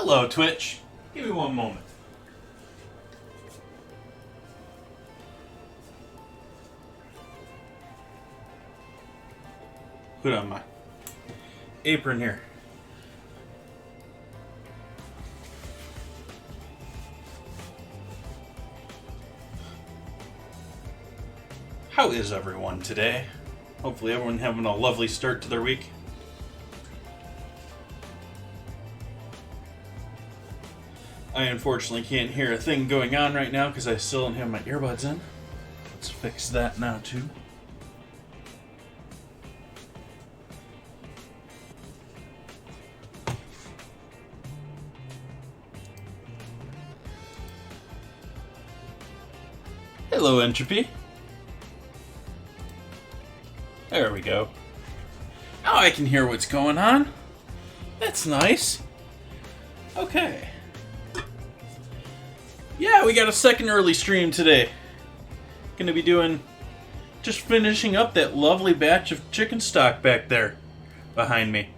Hello, Twitch. Give me one moment. Put on my apron here. How is everyone today? Hopefully everyone having a lovely start to their week. I unfortunately can't hear a thing going on right now because I still don't have my earbuds in. It's fix that now too. Hello, Entropy. There we go. Now I can hear what's going on. That's nice. Okay. Yeah, we got a second early stream today. Gonna be doing... just finishing up that lovely batch of chicken stock back there behind me.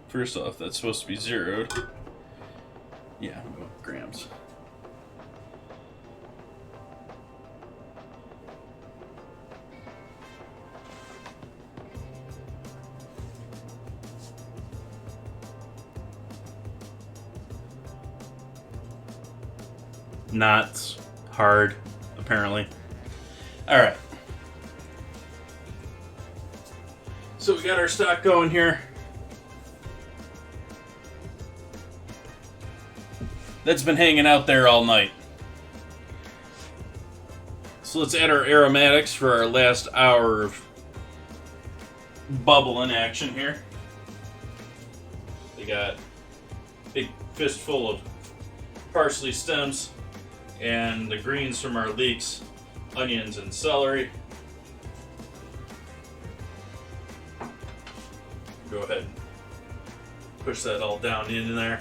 First off, that's supposed to be zeroed. Yeah, grams. Not hard, apparently. Alright. So we got our stock going here. That's been hanging out there all night. So let's add our aromatics for our last hour of bubble in action here. We got a big fistful of parsley stems and the greens from our leeks, onions and celery. Go ahead and push that all down in there.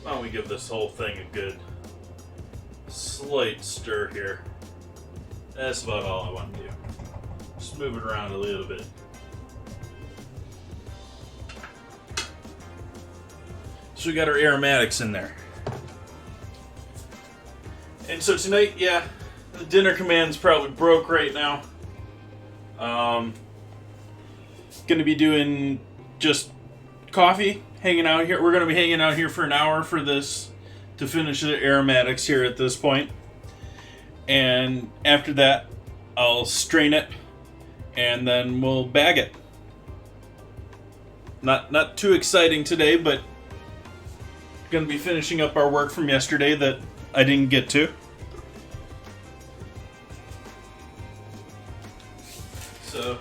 Why don't we give this whole thing a good slight stir here. That's about all I want to do. Just move it around a little bit. So we got our aromatics in there. And so tonight, yeah, the dinner command's probably broke right now. Gonna be doing just coffee, hanging out here. We're gonna be hanging out here for an hour for this to finish the aromatics here at this point. And after that, I'll strain it and then we'll bag it. Not too exciting today, but gonna be finishing up our work from yesterday that I didn't get to. So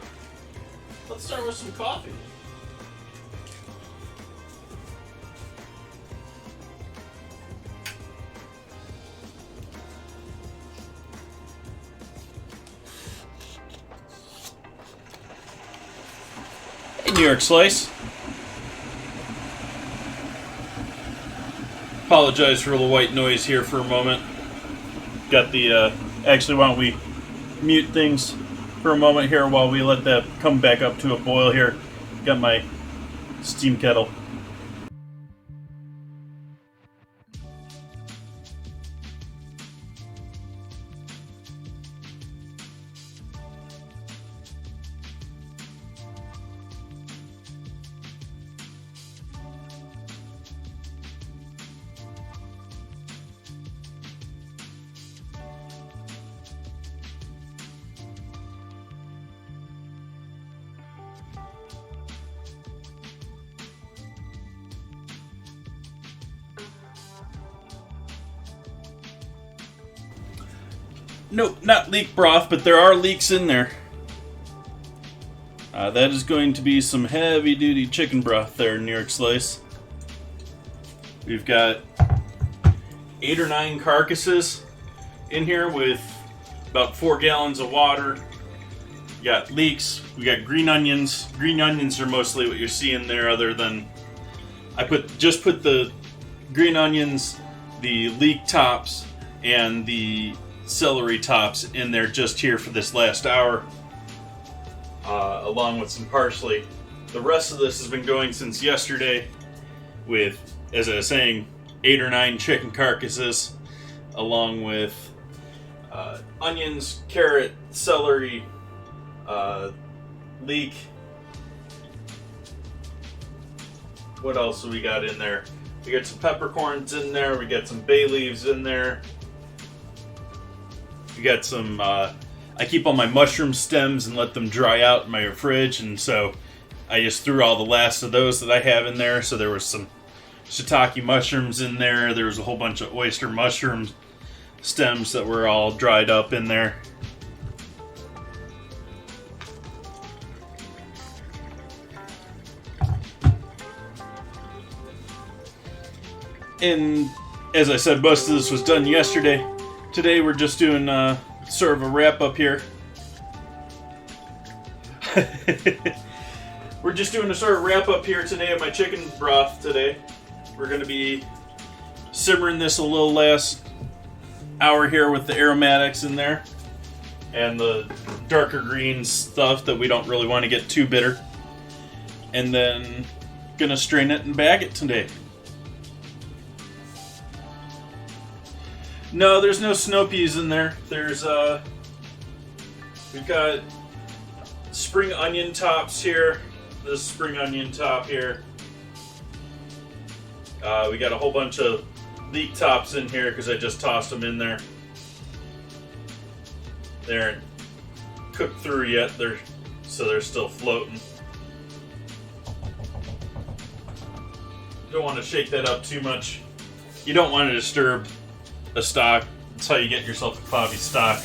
let's start with some coffee. Hey, New York Slice. Apologize for the white noise here for a moment. Got the, actually, why don't we mute things for a moment here while we let that come back up to a boil here. Got my steam kettle. Nope, not leek broth, but there are leeks in there. That is going to be some heavy-duty chicken broth there, New York Slice. We've got 8 or 9 carcasses in here with about 4 gallons of water. We got leeks, we got green onions. Green onions are mostly what you're seeing there, other than I just put the green onions, the leek tops, and the celery tops in there just here for this last hour, along with some parsley. The rest of this has been going since yesterday with, as I was saying, 8 or 9 chicken carcasses, along with onions, carrot, celery, leek. What else do we got in there? We got some peppercorns in there. We got some bay leaves in there. We got some, I keep all my mushroom stems and let them dry out in my fridge, and so I just threw all the last of those that I have in there. So there was some shiitake mushrooms in there. There was a whole bunch of oyster mushroom stems that were all dried up in there. And as I said, most of this was done yesterday. Today we're just doing sort of a wrap up here. We're just doing a sort of wrap up here today of my chicken broth today. We're going to be simmering this a little last hour here with the aromatics in there. And the darker green stuff that we don't really want to get too bitter. And then going to strain it and bag it today. No, there's no snow peas in there. There's, we've got spring onion tops here. This spring onion top here. We got a whole bunch of leek tops in here because I just tossed them in there. They aren't cooked through yet, so they're still floating. Don't want to shake that up too much. You don't want to disturb a stock. That's how you get yourself a cloudy stock.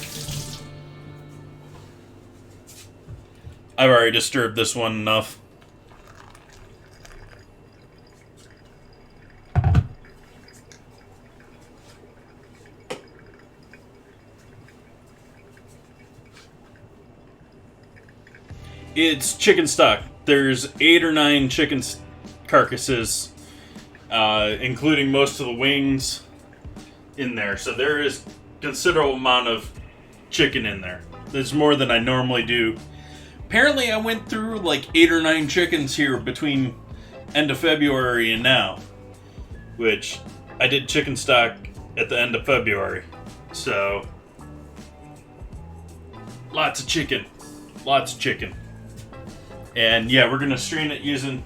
I've already disturbed this one enough. It's chicken stock. There's 8 or 9 chicken carcasses, including most of the wings in there. So there is considerable amount of chicken in there. There's more than I normally do. Apparently I went through like 8 or 9 chickens here between end of February and now, which I did chicken stock at the end of February. So lots of chicken. And yeah, we're gonna strain it using,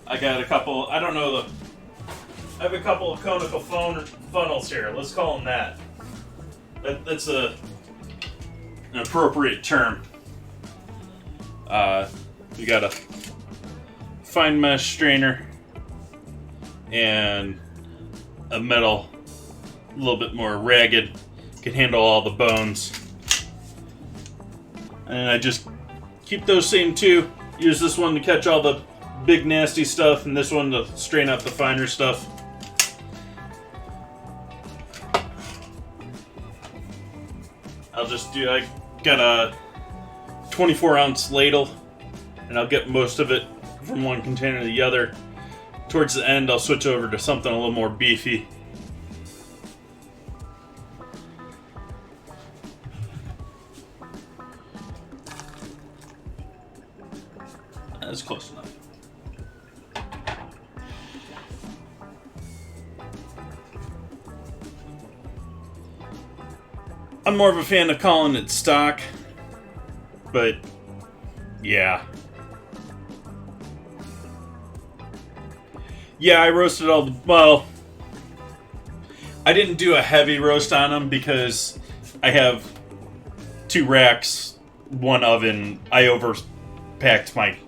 I got a couple, I have a couple of conical funnels here. Let's call them that. That's an appropriate term. We got a fine mesh strainer and a metal, a little bit more ragged, can handle all the bones. And I just keep those same two. Use this one to catch all the big nasty stuff, and this one to strain out the finer stuff. I got a 24-ounce ladle, and I'll get most of it from one container to the other. Towards the end, I'll switch over to something a little more beefy. That's close enough. I'm more of a fan of calling it stock, but yeah. Yeah, I roasted all the, well, I didn't do a heavy roast on them because I have 2 racks, 1 oven. I overpacked my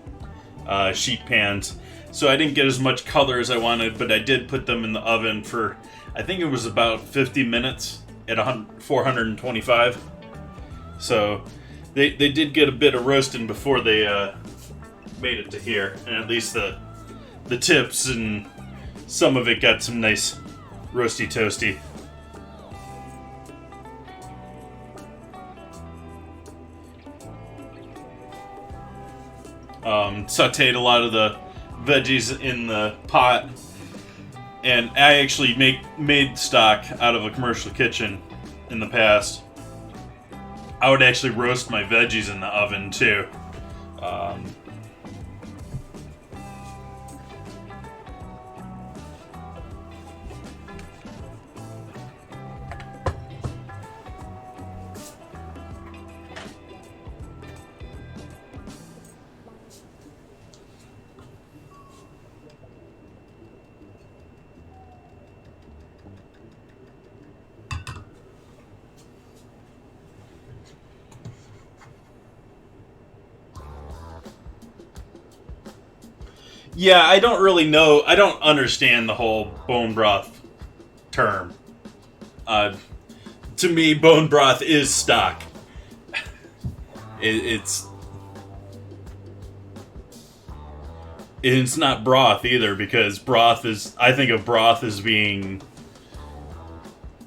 sheet pans, so I didn't get as much color as I wanted, but I did put them in the oven for, I think it was about 50 minutes at 425. So they did get a bit of roasting before they made it to here, and at least the tips and some of it got some nice roasty toasty. Sauteed a lot of the veggies in the pot, and I actually made stock out of a commercial kitchen in the past. I would actually roast my veggies in the oven too. Yeah, I don't really know. I don't understand the whole bone broth term. To me, bone broth is stock. It's not broth either, because broth is, I think of broth as being,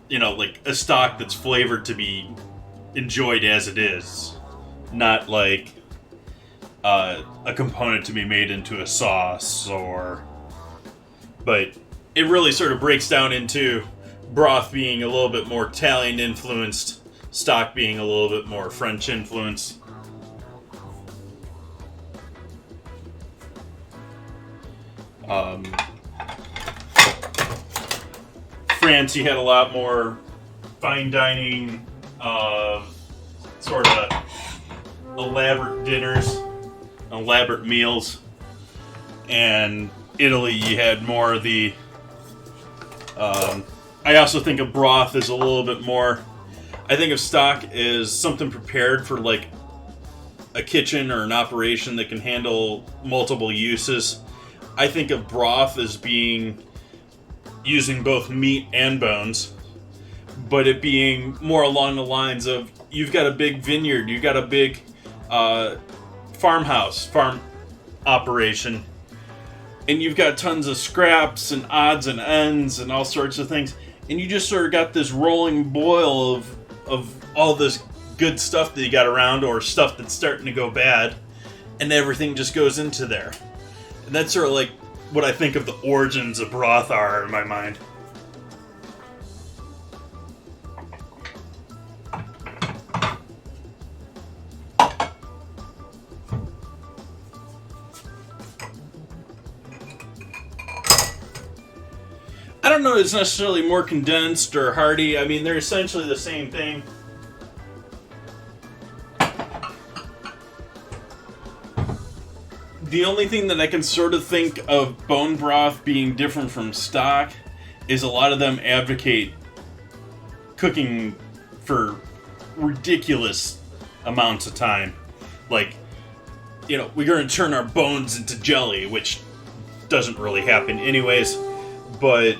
like a stock that's flavored to be enjoyed as it is, not like a component to be made into a sauce but it really sort of breaks down into broth being a little bit more Italian influenced, stock being a little bit more French influenced. France, you had a lot more fine dining, sort of elaborate dinners, elaborate meals. And Italy, you had more of the... I also think of broth as a little bit more... I think of stock as something prepared for, like, a kitchen or an operation that can handle multiple uses. I think of broth as being using both meat and bones, but it being more along the lines of, you've got a big vineyard, you've got a big farm operation, and you've got tons of scraps and odds and ends and all sorts of things, and you just sort of got this rolling boil of all this good stuff that you got around, or stuff that's starting to go bad, and everything just goes into there. And that's sort of like what I think of the origins of broth are in my mind. I don't know if it's necessarily more condensed or hearty. I mean, they're essentially the same thing. The only thing that I can sort of think of bone broth being different from stock is a lot of them advocate cooking for ridiculous amounts of time. Like, we're going to turn our bones into jelly, which doesn't really happen anyways. But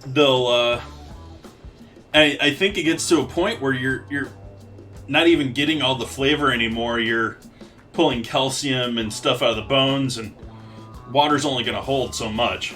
they'll, I think it gets to a point where you're not even getting all the flavor anymore. You're pulling calcium and stuff out of the bones, and water's only going to hold so much.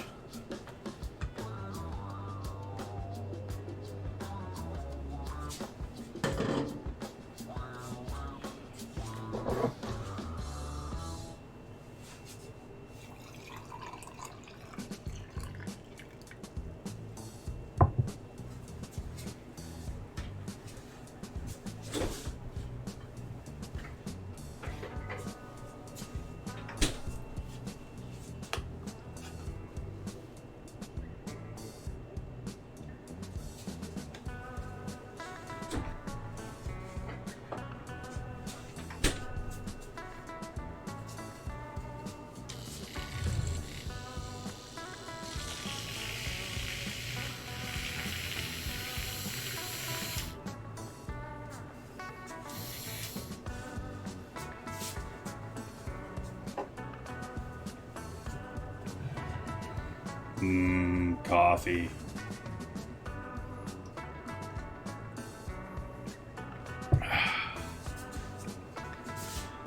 Coffee.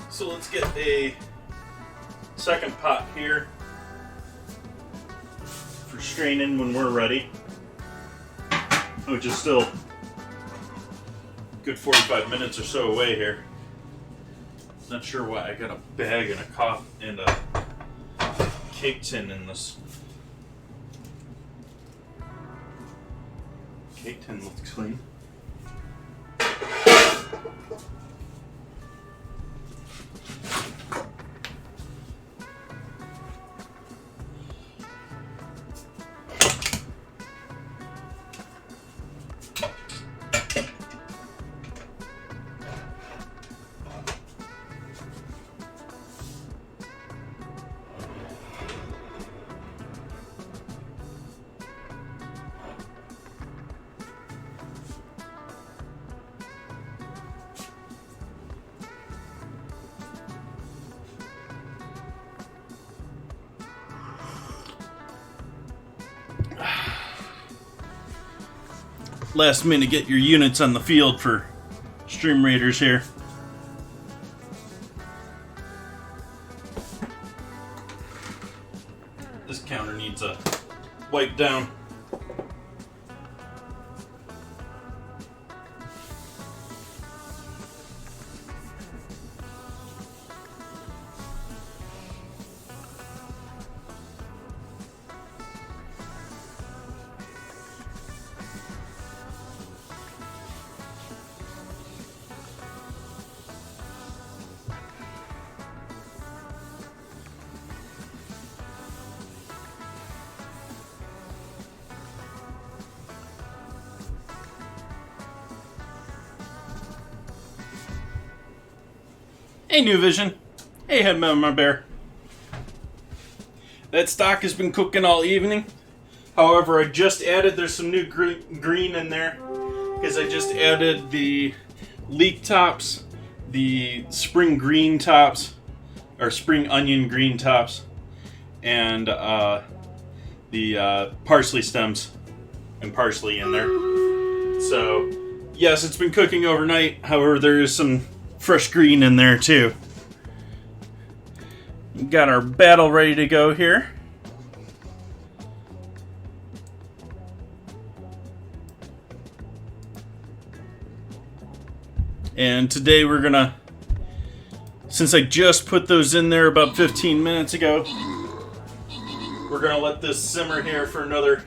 So let's get a second pot here for straining when we're ready, which is still a good 45 minutes or so away here. Not sure why I got a bag and a cup and a cake tin in this. Cake tin looks clean. last minute get your units on the field for Stream Raiders here. This counter needs a wipe down. Hey, New Vision. Hey, Head Mama Bear. That stock has been cooking all evening. However, I just added, there's some new green in there, because I just added the leek tops, the spring green tops, or spring onion green tops, and the parsley stems and parsley in there. So, yes, it's been cooking overnight. However, there is some fresh green in there too. Got our battle ready to go here. And today we're gonna, since I just put those in there about 15 minutes ago, we're gonna let this simmer here for another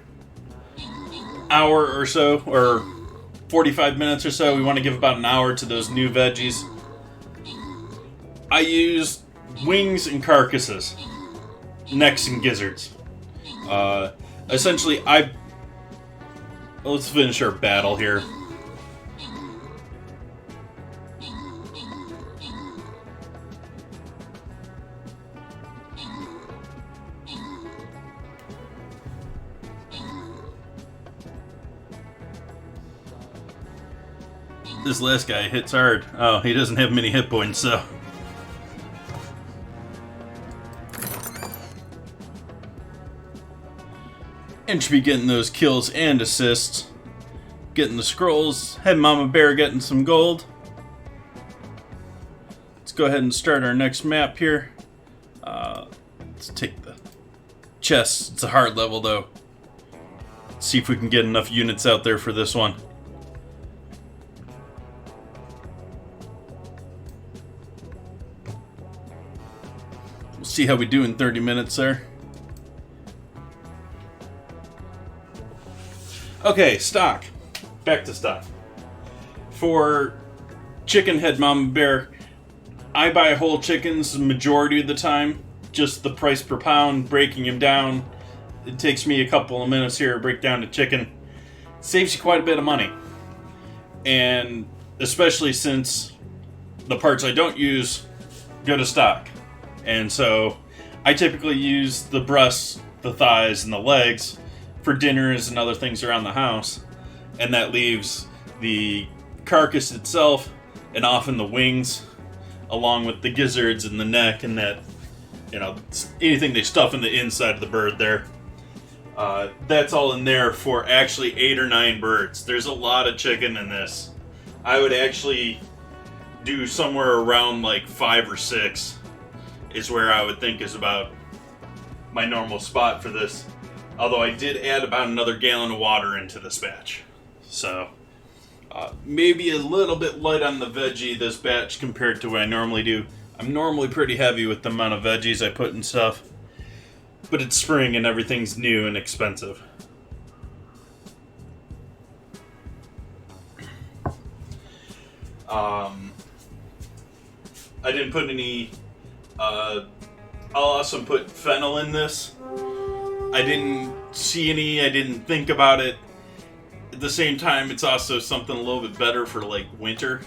hour or so, or 45 minutes or so. We want to give about an hour to those new veggies. I use wings and carcasses, necks and gizzards. Essentially, let's finish our battle here. This last guy hits hard. Oh, he doesn't have many hit points, so. And should be getting those kills and assists. Getting the scrolls. Head Mama Bear getting some gold. Let's go ahead and start our next map here. Let's take the chest. It's a hard level though. Let's see if we can get enough units out there for this one. We'll see how we do in 30 minutes there. Okay, stock. Back to stock. For chicken, Head Mama Bear, I buy whole chickens the majority of the time. Just the price per pound, breaking them down. It takes me a couple of minutes here to break down the chicken. Saves you quite a bit of money. And especially since the parts I don't use go to stock. And so I typically use the breasts, the thighs, and the legs for dinners and other things around the house, and that leaves the carcass itself and often the wings, along with the gizzards and the neck and that, you know, anything they stuff in the inside of the bird there. That's all in there for actually 8 or 9 birds. There's a lot of chicken in this. I would actually do somewhere around like 5 or 6 is where I would think is about my normal spot for this. Although I did add about another gallon of water into this batch. So, maybe a little bit light on the veggie this batch compared to what I normally do. I'm normally pretty heavy with the amount of veggies I put in stuff. But it's spring and everything's new and expensive. I didn't put any... I'll also put fennel in this. I didn't see any, I didn't think about it. At the same time, it's also something a little bit better for like winter.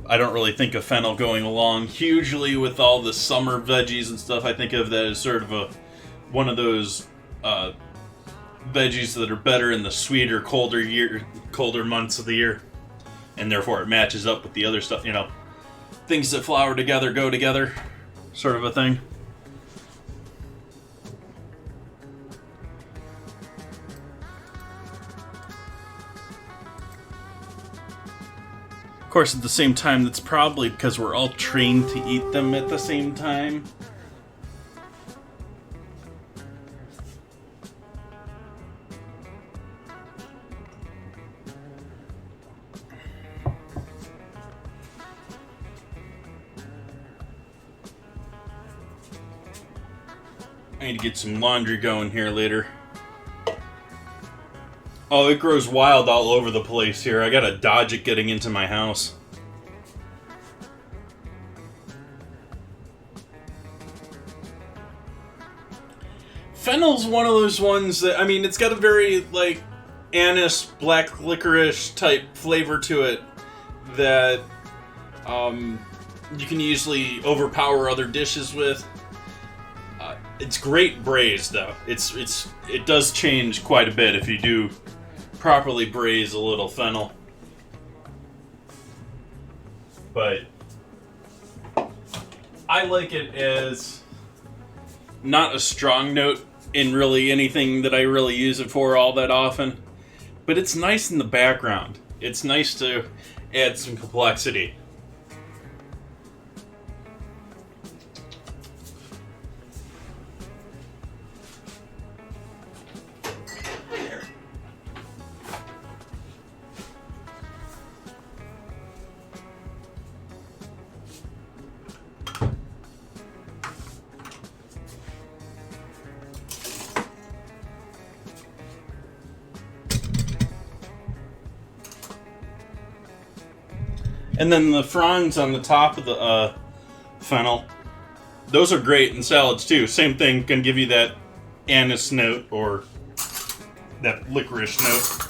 I don't really think of fennel going along hugely with all the summer veggies and stuff. I think of that as sort of one of those veggies that are better in the sweeter, colder months of the year. And therefore it matches up with the other stuff, you know. Things that flower together go together, sort of a thing. course, at the same time, that's probably because we're all trained to eat them at the same time. I need to get some laundry going here later. Oh, it grows wild all over the place here. I gotta dodge it getting into my house. Fennel's one of those ones that, I mean, it's got a very, like, anise, black licorice type flavor to it that you can easily overpower other dishes with. It's great braised, though. It does change quite a bit if you do properly braise a little fennel. But I like it as not a strong note in really anything that I really use it for all that often. But it's nice in the background. It's nice to add some complexity. And then the fronds on the top of the fennel, those are great in salads too. Same thing, can give you that anise note or that licorice note.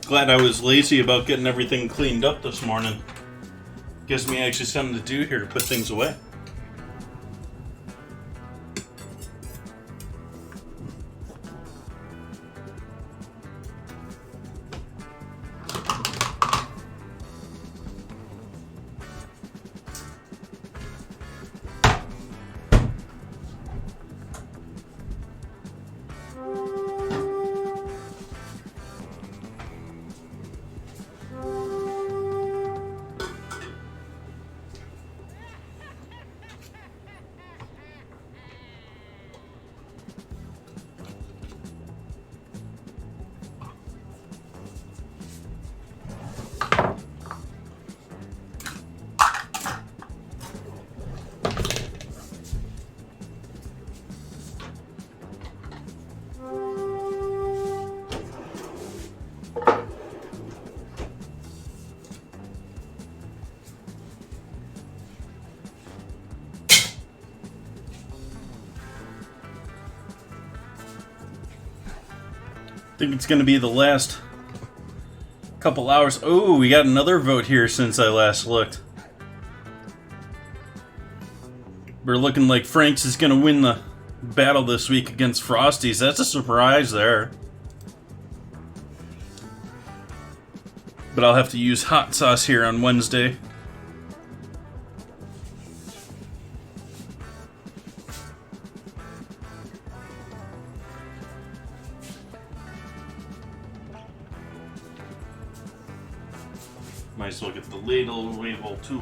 Glad I was lazy about getting everything cleaned up this morning. Gives me actually something to do here to put things away. I think it's going to be the last couple hours. Oh, we got another vote here since I last looked. We're looking like Frank's is going to win the battle this week against Frosty's. That's a surprise there. But I'll have to use hot sauce here on Wednesday. Might as well get the ladle label too.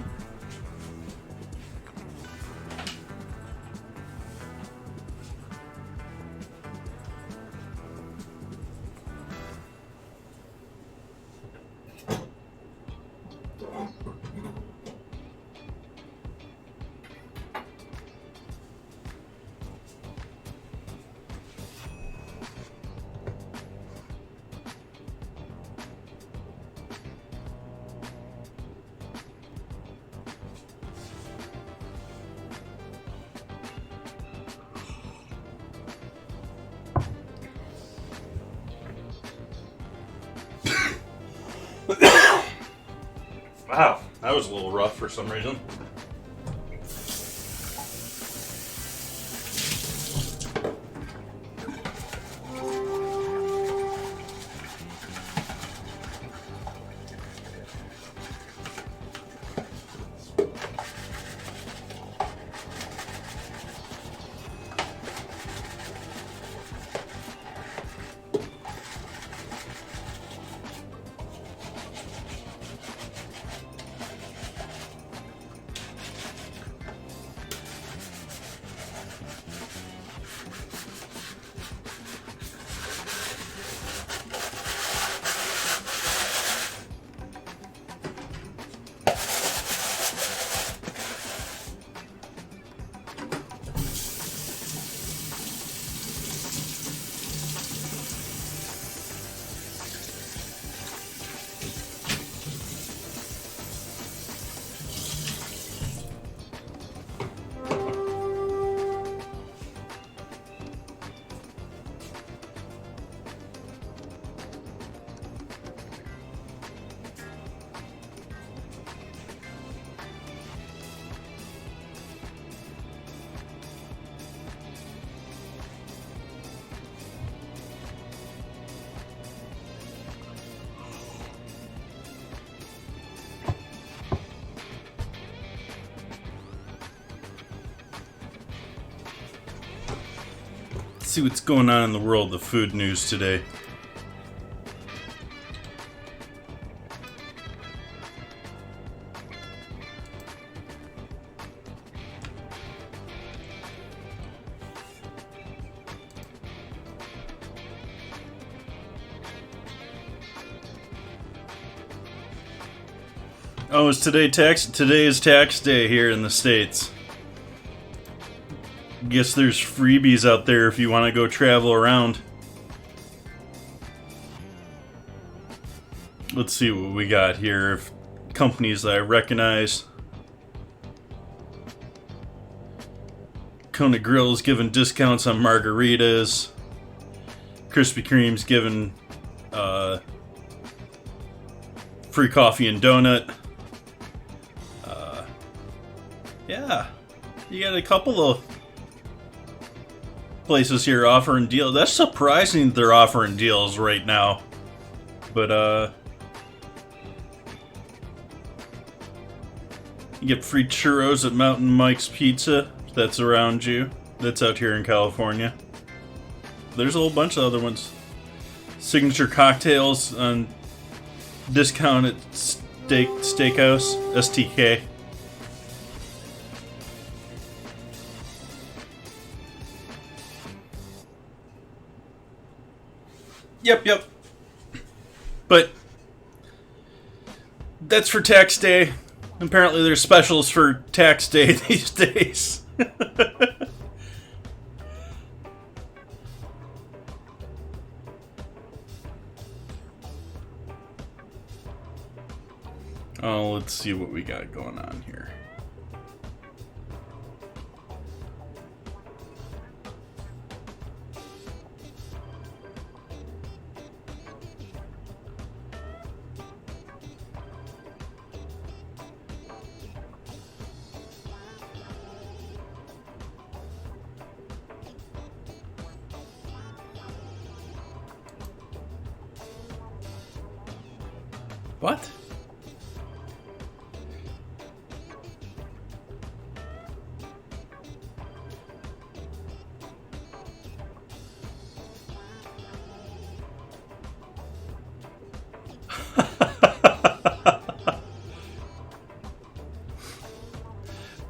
Wow, that was a little rough for some reason. See what's going on in the world of food news today. Oh, is today tax? Today is tax day here in the States. Guess there's freebies out there if you want to go travel around. Let's see what we got here. If companies that I recognize. Kona Grill's giving discounts on margaritas. Krispy Kreme's giving free coffee and donut. Yeah, you got a couple of places here offering deals. That's surprising that they're offering deals right now. But you get free churros at Mountain Mike's Pizza. If that's around you. That's out here in California. There's a whole bunch of other ones. Signature cocktails on discount at Steakhouse, STK. Yep. But that's for tax day. Apparently there's specials for tax day these days. Oh, let's see what we got going on here. What?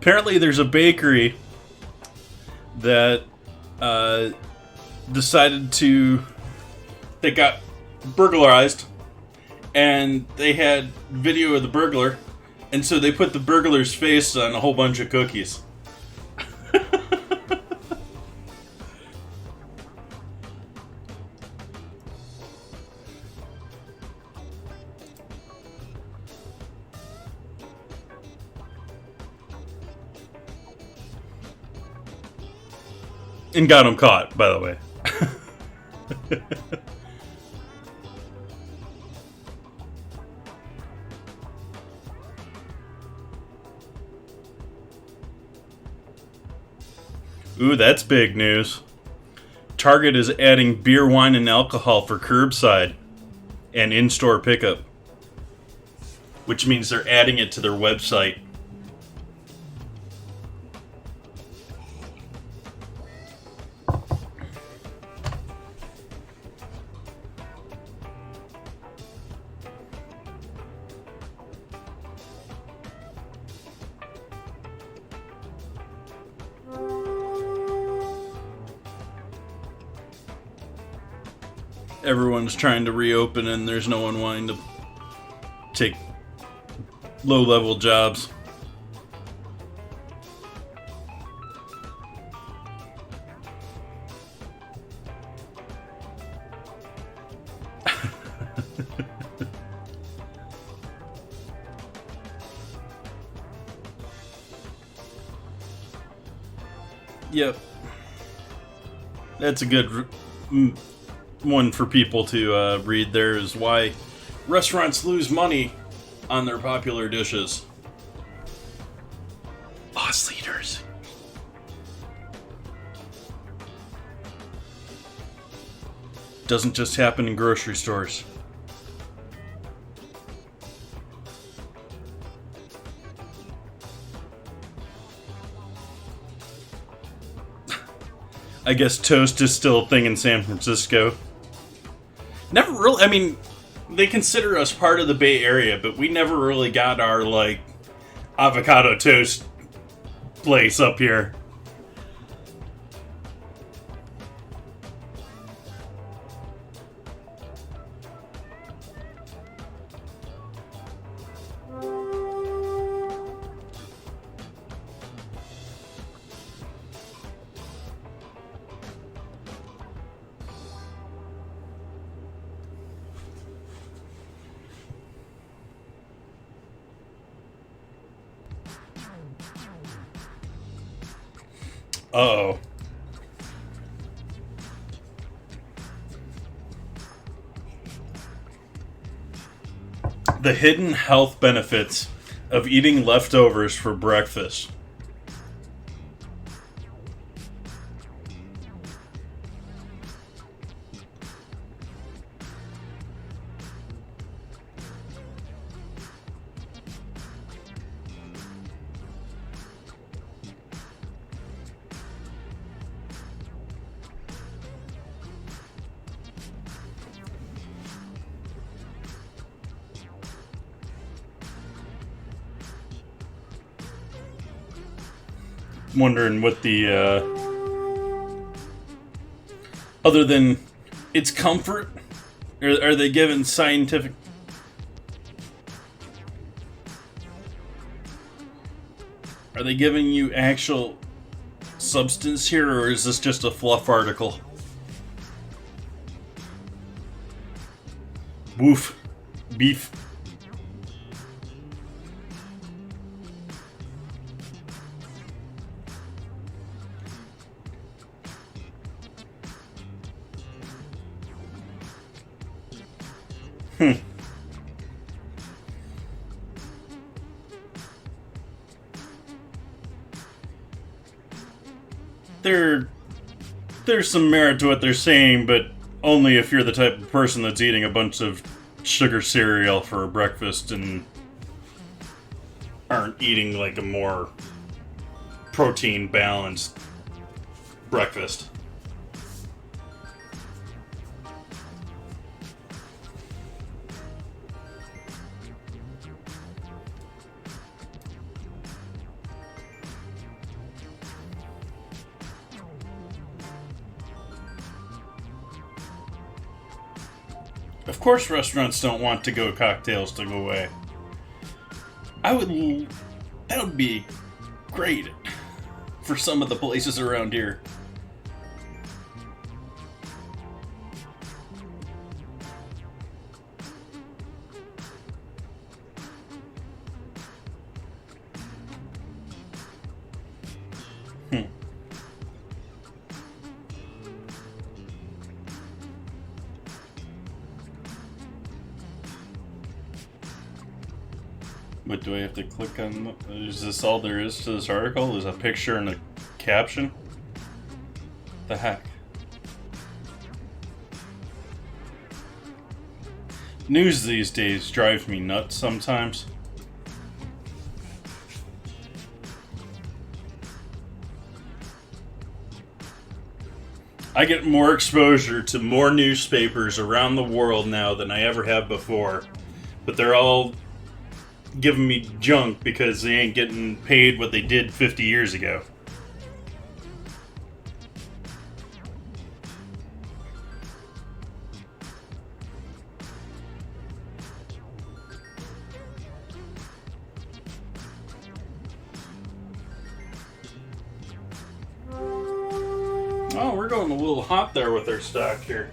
Apparently there's a bakery that decided to... They got burglarized, and they had video of the burglar, and so they put the burglar's face on a whole bunch of cookies. And got him caught, by the way. Ooh, that's big news. Target is adding beer, wine, and alcohol for curbside and in-store pickup, which means they're adding it to their website. Everyone's trying to reopen and there's no one wanting to take low-level jobs. Yep. That's a good one for people to read there, is why restaurants lose money on their popular dishes. Loss leaders. Doesn't just happen in grocery stores. I guess toast is still a thing in San Francisco. Never really, I mean, they consider us part of the Bay Area, but we never really got our, like, avocado toast place up here. Uh-oh. The hidden health benefits of eating leftovers for breakfast. Wondering what the other than its comfort, are they given scientific? Are they giving you actual substance here, or is this just a fluff article? Woof. Beef. There's some merit to what they're saying, but only if you're the type of person that's eating a bunch of sugar cereal for breakfast and aren't eating like a more protein balanced breakfast. Of course restaurants don't want to-go cocktails to go away. That would be great for some of the places around here. But do I have to click on... Is this all there is to this article? There's a picture and a caption? the heck? News these days drives me nuts sometimes. I get more exposure to more newspapers around the world now than I ever have before. But they're all giving me junk because they ain't getting paid what they did 50 years ago. Oh, we're going a little hot there with our stock here.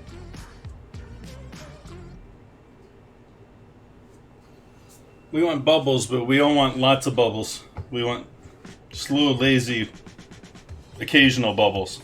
We want bubbles, but we don't want lots of bubbles. We want slow, lazy, occasional bubbles.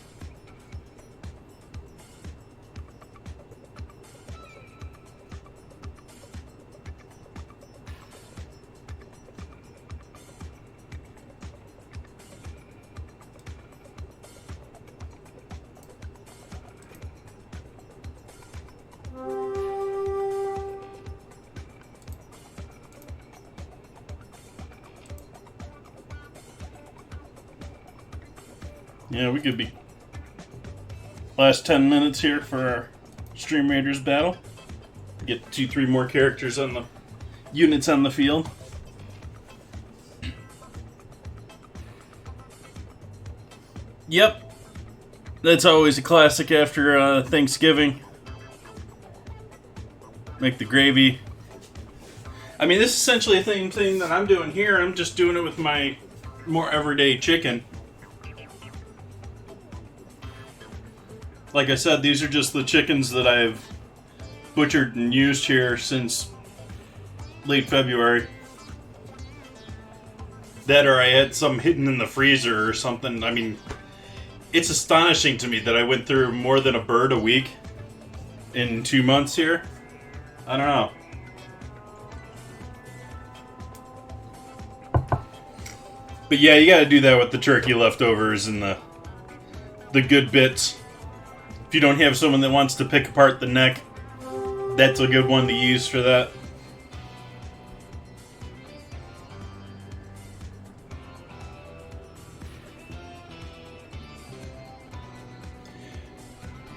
Yeah, we could be last 10 minutes here for our Stream Raiders battle. Get 2-3 more characters on the units on the field. Yep, that's always a classic after Thanksgiving. Make the gravy. I mean, this is essentially the same thing that I'm doing here. I'm just doing it with my more everyday chicken. Like I said, these are just the chickens that I've butchered and used here since late February. That or I had some hidden in the freezer or something. I mean, it's astonishing to me that I went through more than a bird a week in 2 months here. I don't know. But yeah, you gotta do that with the turkey leftovers and the good bits. If you don't have someone that wants to pick apart the neck, that's a good one to use for that.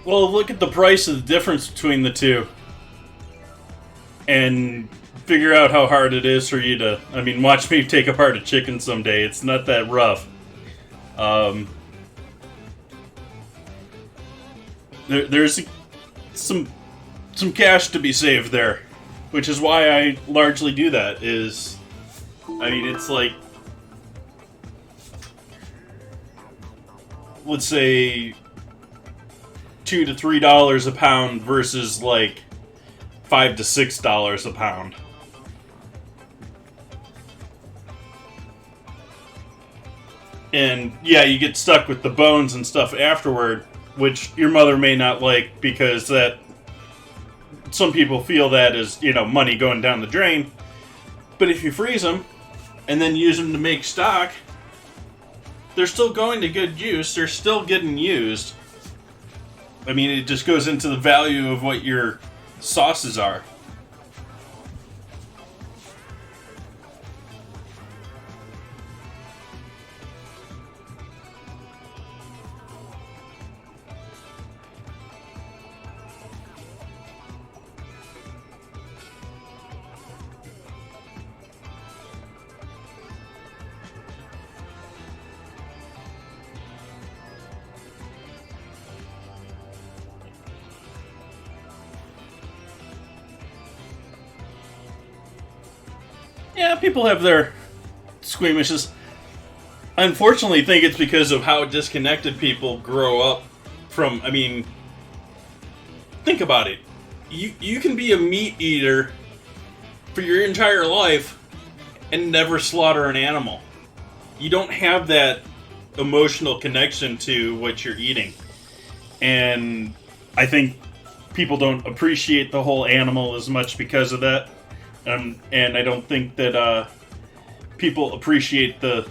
Well, look at the price of the difference between the two. And figure out how hard it is for you to... I mean, watch me take apart a chicken someday. It's not that rough. There's some cash to be saved there, which is why I largely do that. I mean, it's like, let's say $2 to $3 a pound versus like $5 to $6 a pound. And yeah, you get stuck with the bones and stuff afterward, which your mother may not like because that some people feel that is, money going down the drain. But if you freeze them and then use them to make stock, they're still going to good use. They're still getting used. I mean, it just goes into the value of what your sauces are. Yeah, people have their squeamishes. I unfortunately think it's because of how disconnected people grow up from... I mean, think about it. You can be a meat eater for your entire life and never slaughter an animal. You don't have that emotional connection to what you're eating. And I think people don't appreciate the whole animal as much because of that. And I don't think that people appreciate the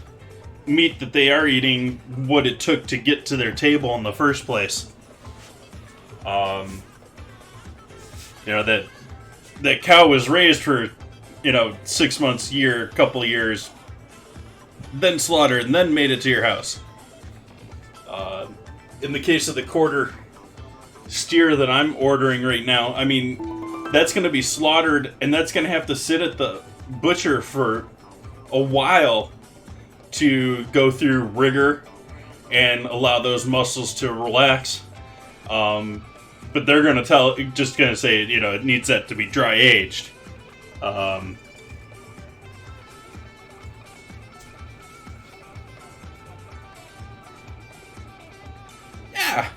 meat that they are eating what it took to get to their table in the first place. That cow was raised for 6 months, year, couple of years, then slaughtered, and then made it to your house. In the case of the quarter steer that I'm ordering right now, I mean, that's going to be slaughtered, and that's going to have to sit at the butcher for a while to go through rigor and allow those muscles to relax. But they're going to say, it needs that to be dry aged. Yeah.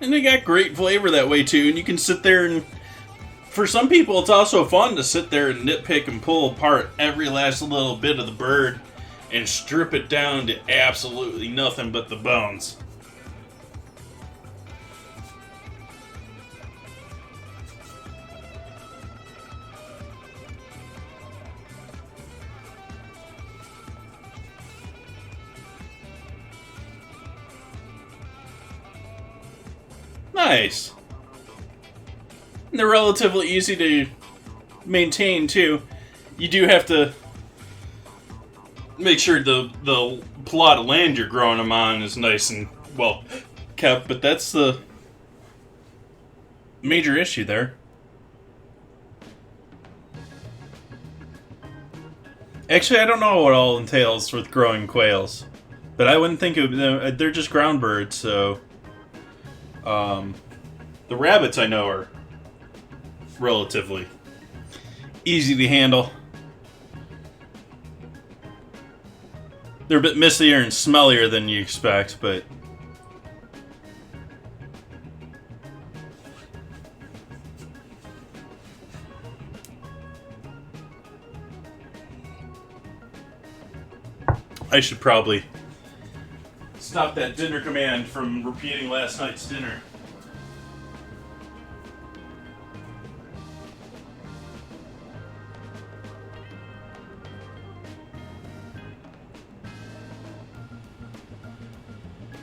And they got great flavor that way too. And you can sit there and, for some people, it's also fun to sit there and nitpick and pull apart every last little bit of the bird and strip it down to absolutely nothing but the bones. Nice. And they're relatively easy to maintain too. You do have to make sure the plot of land you're growing them on is nice and well kept, but that's the major issue there. Actually, I don't know what all entails with growing quails, but I wouldn't think they're just ground birds, so the rabbits I know are relatively easy to handle. They're a bit mistier and smellier than you expect, but I should probably stop that dinner command from repeating last night's dinner.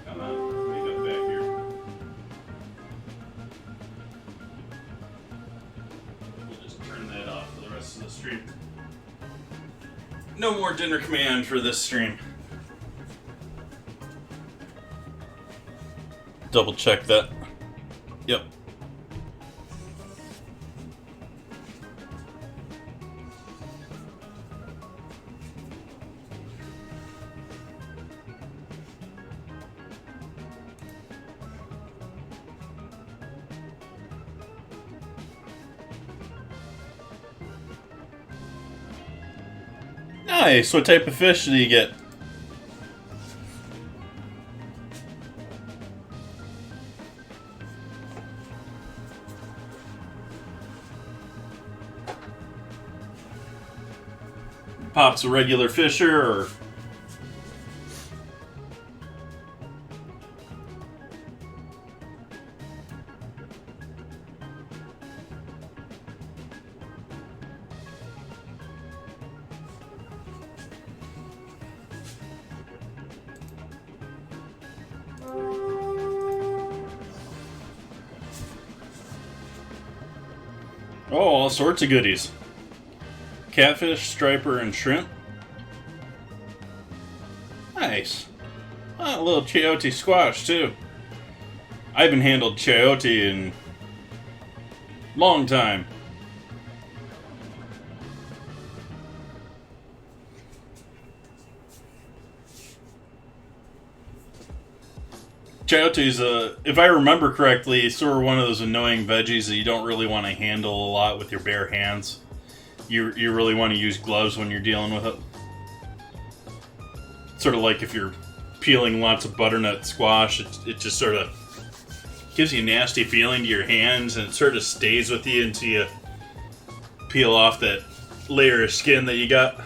Come on, let me go back here. We'll just turn that off for the rest of the stream. No more dinner command for this stream. Double check that. Yep. Nice. What type of fish do you get? Pop's a regular fisher, or all sorts of goodies. Catfish, striper, and shrimp. Nice. Oh, a little chayote squash, too. I haven't handled chayote in a long time. Chayote's, if I remember correctly, sort of one of those annoying veggies that you don't really want to handle a lot with your bare hands. You really want to use gloves when you're dealing with it. Sort of like if you're peeling lots of butternut squash, it just sort of gives you a nasty feeling to your hands, and it sort of stays with you until you peel off that layer of skin that you got.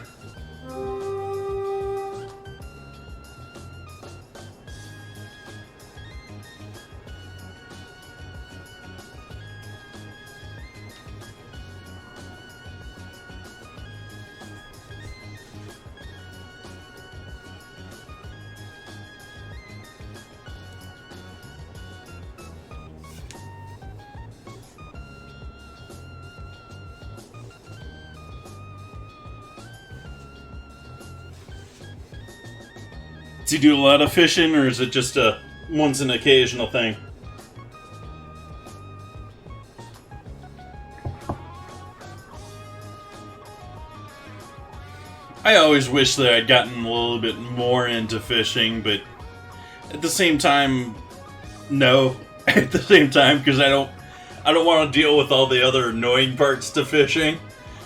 Do you do a lot of fishing, or is it just a once an occasional thing? I always wish that I'd gotten a little bit more into fishing, but at the same time, no. At the same time, because I don't want to deal with all the other annoying parts to fishing.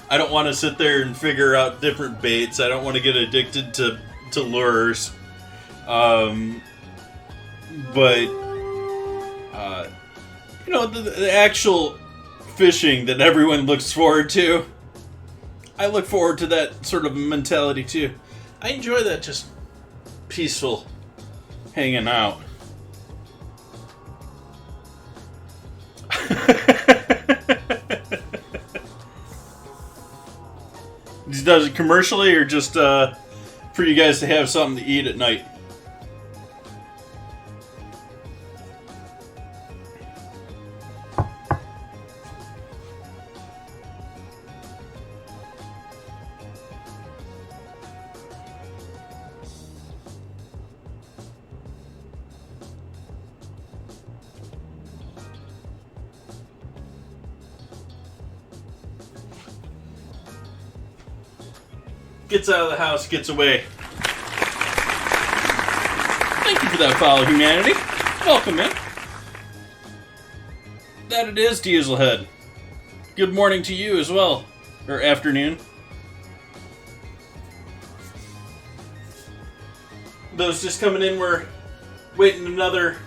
I don't want to sit there and figure out different baits. I don't want to get addicted to lures. You know, the actual fishing that everyone looks forward to, I look forward to that sort of mentality too. I enjoy that just peaceful hanging out. Does it commercially or just for you guys to have something to eat at night? Gets out of the house, gets away. Thank you for that follow, humanity. Welcome in. That it is, Dieselhead. Good morning to you as well. Or afternoon. Those just coming in, we're waiting another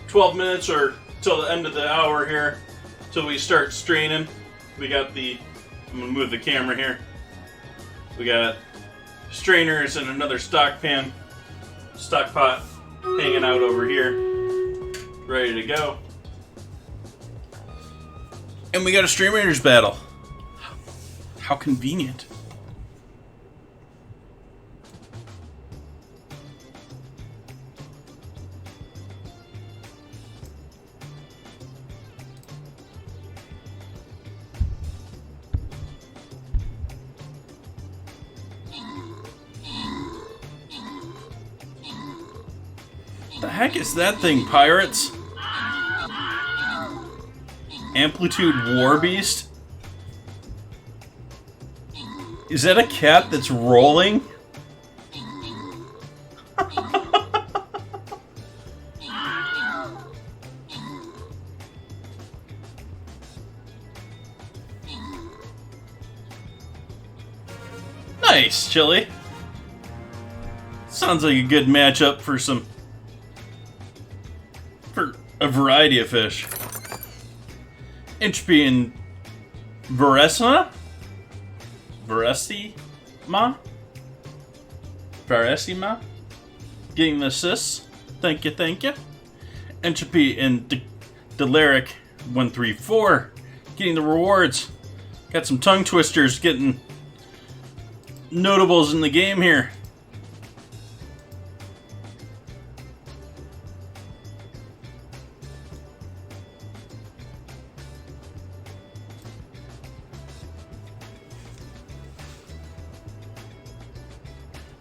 12 minutes or till the end of the hour here till we start straining. We got the... I'm going to move the camera here. We got strainers and another stock pot hanging out over here, ready to go. And we got a Strainers battle. How convenient. The heck is that thing, pirates? Amplitude War Beast? Is that a cat that's rolling? Nice, Chili. Sounds like a good matchup for a variety of fish. Entropy and Varesima? Getting the assists. Thank you. Entropy and Delaric 134 getting the rewards. Got some tongue twisters getting notables in the game here.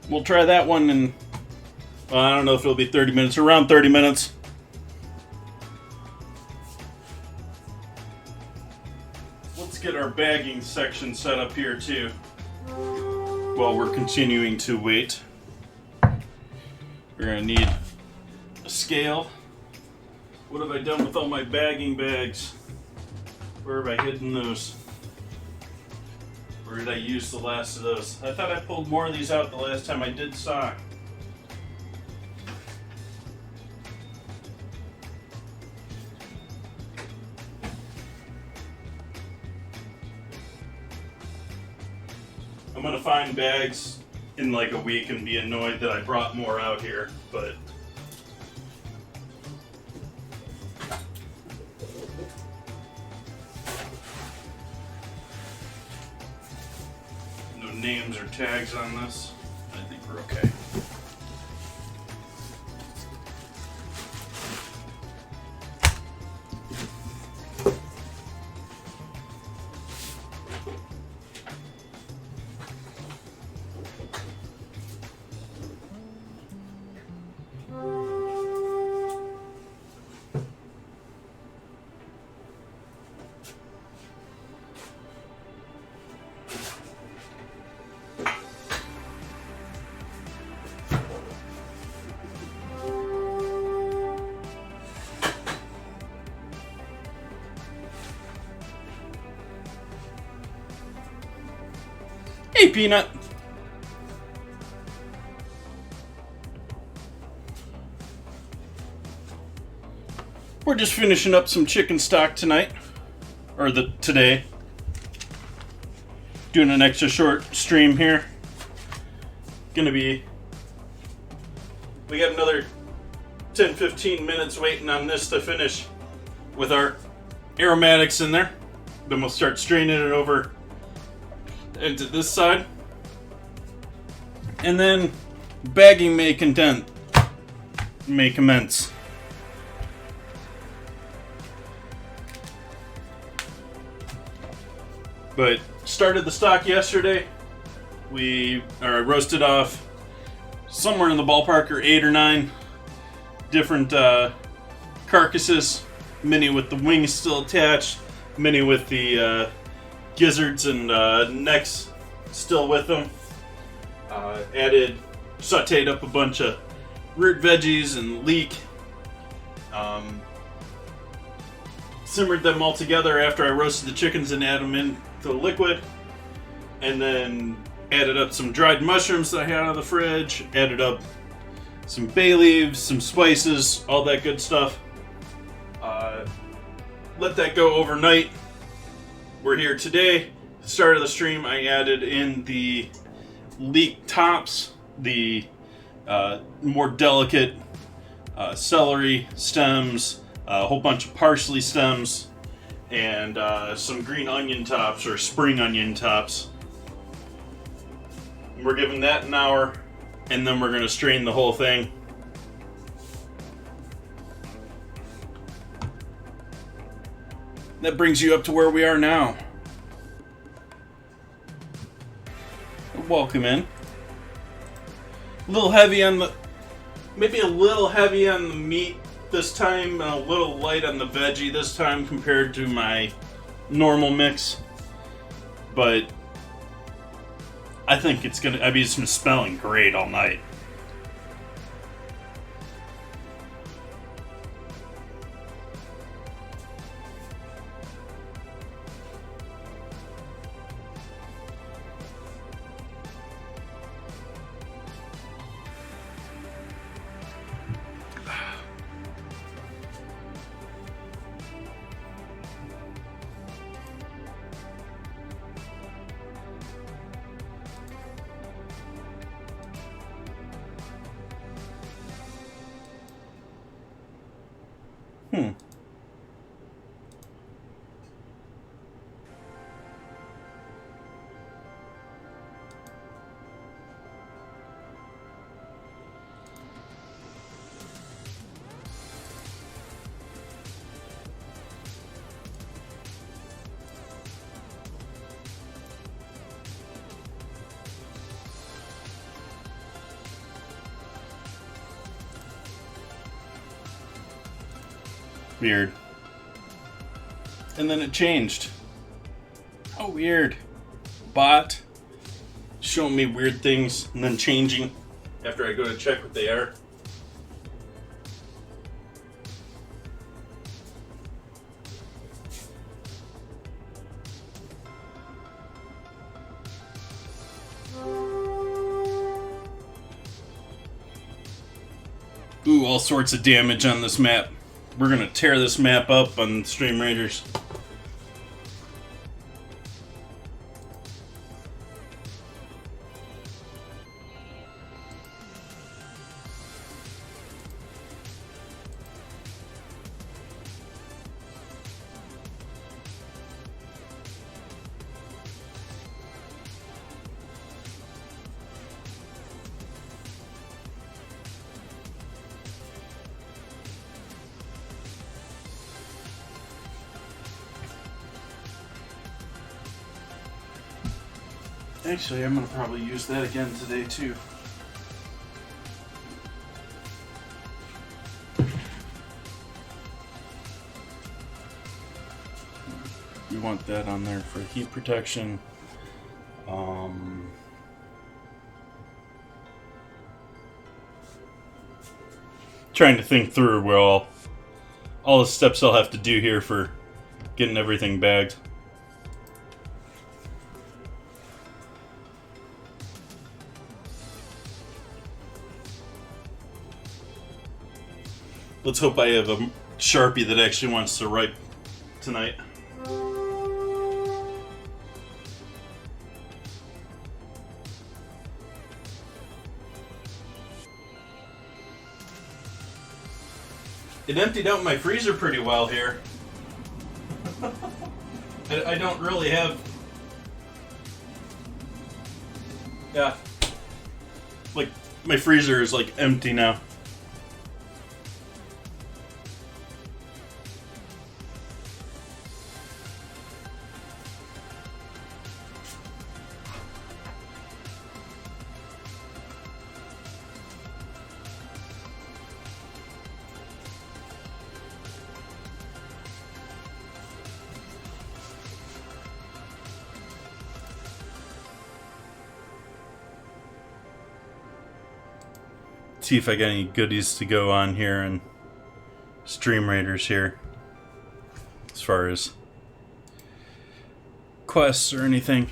We'll try that one in, I don't know if it'll be 30 minutes, around 30 minutes. Let's get our bagging section set up here too, while we're continuing to wait. We're gonna need a scale. What have I done with all my bagging bags? Where have I hidden those? Or did I use the last of those? I thought I pulled more of these out the last time I did stock. I'm gonna find bags in like a week and be annoyed that I brought more out here, but names or tags on this. I think we're okay. Hey, Peanut. We're just finishing up some chicken stock tonight. Or today. Doing an extra short stream here. We got another 10-15 minutes waiting on this to finish with our aromatics in there. Then we'll start straining it over into this side. And then bagging may commence. But started the stock yesterday. We roasted off somewhere in the ballpark, or 8 or 9 different carcasses. Many with the wings still attached, many with the gizzards and necks still with them. Sauteed up a bunch of root veggies and leek. Simmered them all together after I roasted the chickens and added them into the liquid. And then added up some dried mushrooms that I had out of the fridge. Added up some bay leaves, some spices, all that good stuff. Let that go overnight. We're here today. Start of the stream, I added in the leek tops, the more delicate celery stems, a whole bunch of parsley stems, and some green onion tops, or spring onion tops. We're giving that an hour, and then we're going to strain the whole thing. That brings you up to where we are now. Welcome in. Maybe a little heavy on the meat this time, and a little light on the veggie this time compared to my normal mix. But I think it's been smelling great all night. Weird. And then it changed. Oh, weird. Bot showing me weird things and then changing after I go to check what they are. Ooh, all sorts of damage on this map. We're gonna tear this map up on Stream Raiders. Actually, I'm going to probably use that again today, too. We want that on there for heat protection. Trying to think through where all the steps I'll have to do here for getting everything bagged. Let's hope I have a Sharpie that actually wants to write tonight. It emptied out my freezer pretty well here. I don't really have... Yeah. Like, my freezer is like empty now. See if I got any goodies to go on here and Stream Raiders here as far as quests or anything.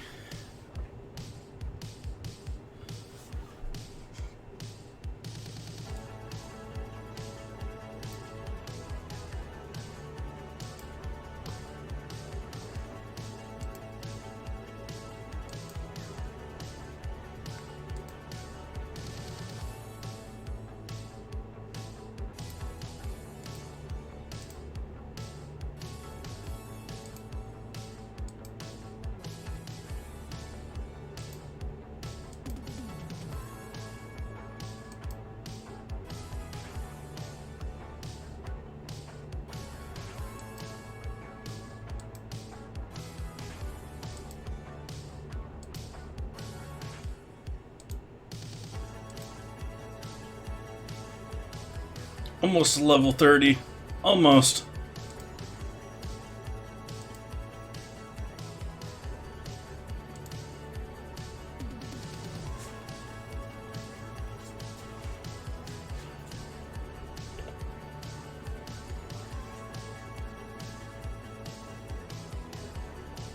Almost level 30. Almost.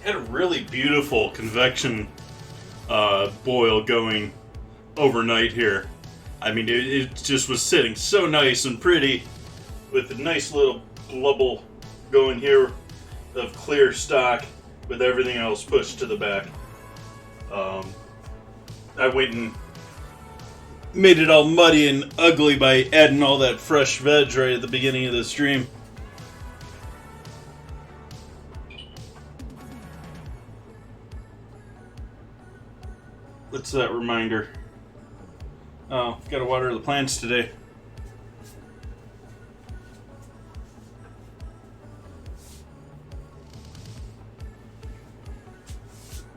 Had a really beautiful convection boil going overnight here. I mean, it just was sitting so nice and pretty with a nice little bubble going here of clear stock with everything else pushed to the back. I went and made it all muddy and ugly by adding all that fresh veg right at the beginning of the stream. What's that reminder? Oh, gotta water the plants today.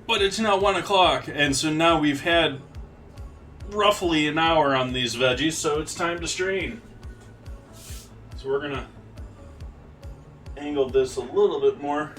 But it's now 1 o'clock, and so now we've had roughly an hour on these veggies, so it's time to strain. So we're gonna angle this a little bit more.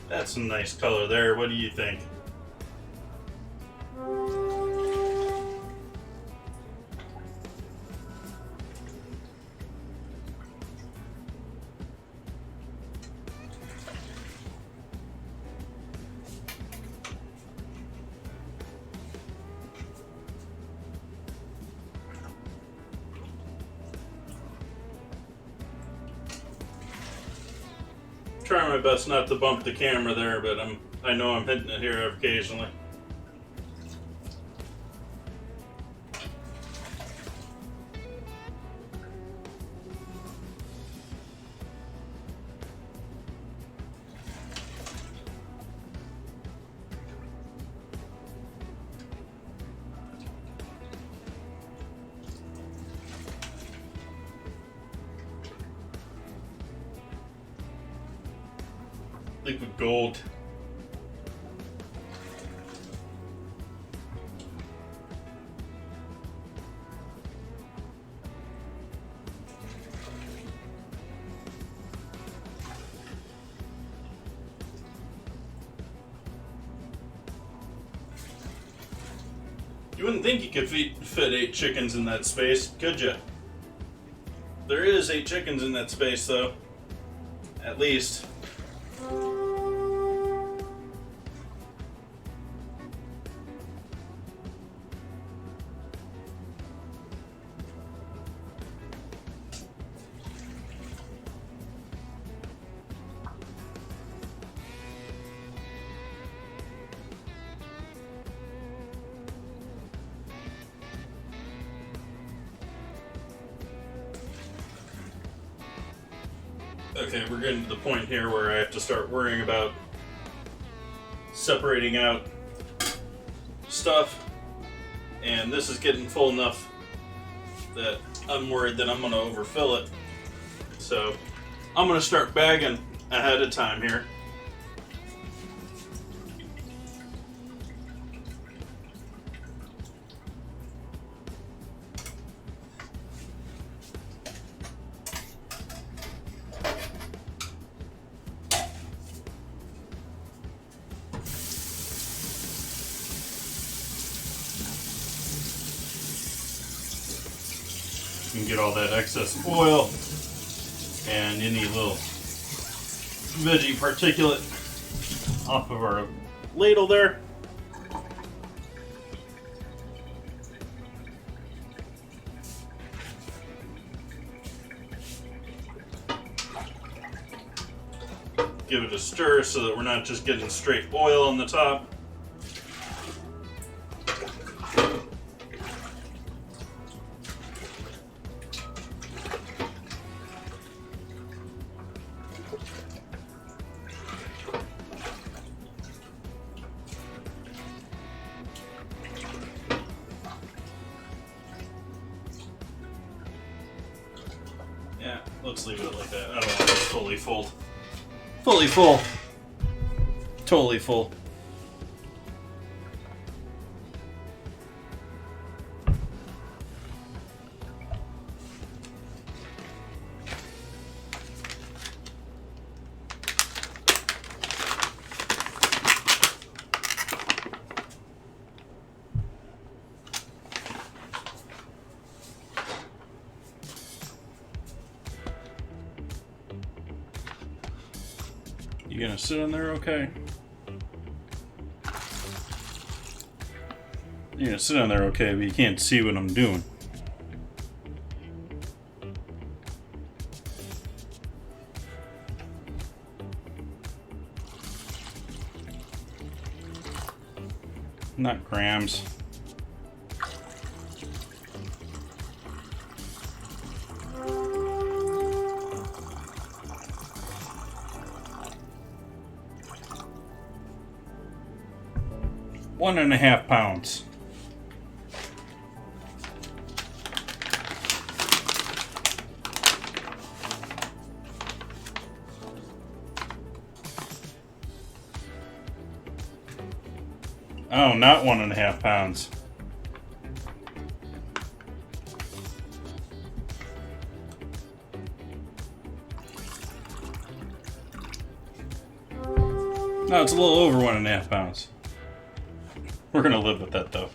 That's a nice color there. What do you think? Trying my best not to bump the camera there, but I know I'm hitting it here occasionally. liquid gold. You wouldn't think you could fit 8 chickens in that space, could you? There is 8 chickens in that space, though. At least. Okay, we're getting to the point here where I have to start worrying about separating out stuff, and this is getting full enough that I'm worried that I'm going to overfill it. So I'm going to start bagging ahead of time here. You can get all that excess oil and any little veggie particulate off of our ladle there. Give it a stir so that we're not just getting straight oil on the top. Yeah, let's leave it like that. I don't want it fully full. Fully full. Totally full. You gonna sit in there okay? You're gonna sit in there okay, but you can't see what I'm doing. Not grams. One and a half pounds. Oh, not 1.5 pounds. No, it's a little over 1.5 pounds. We're gonna live with that though.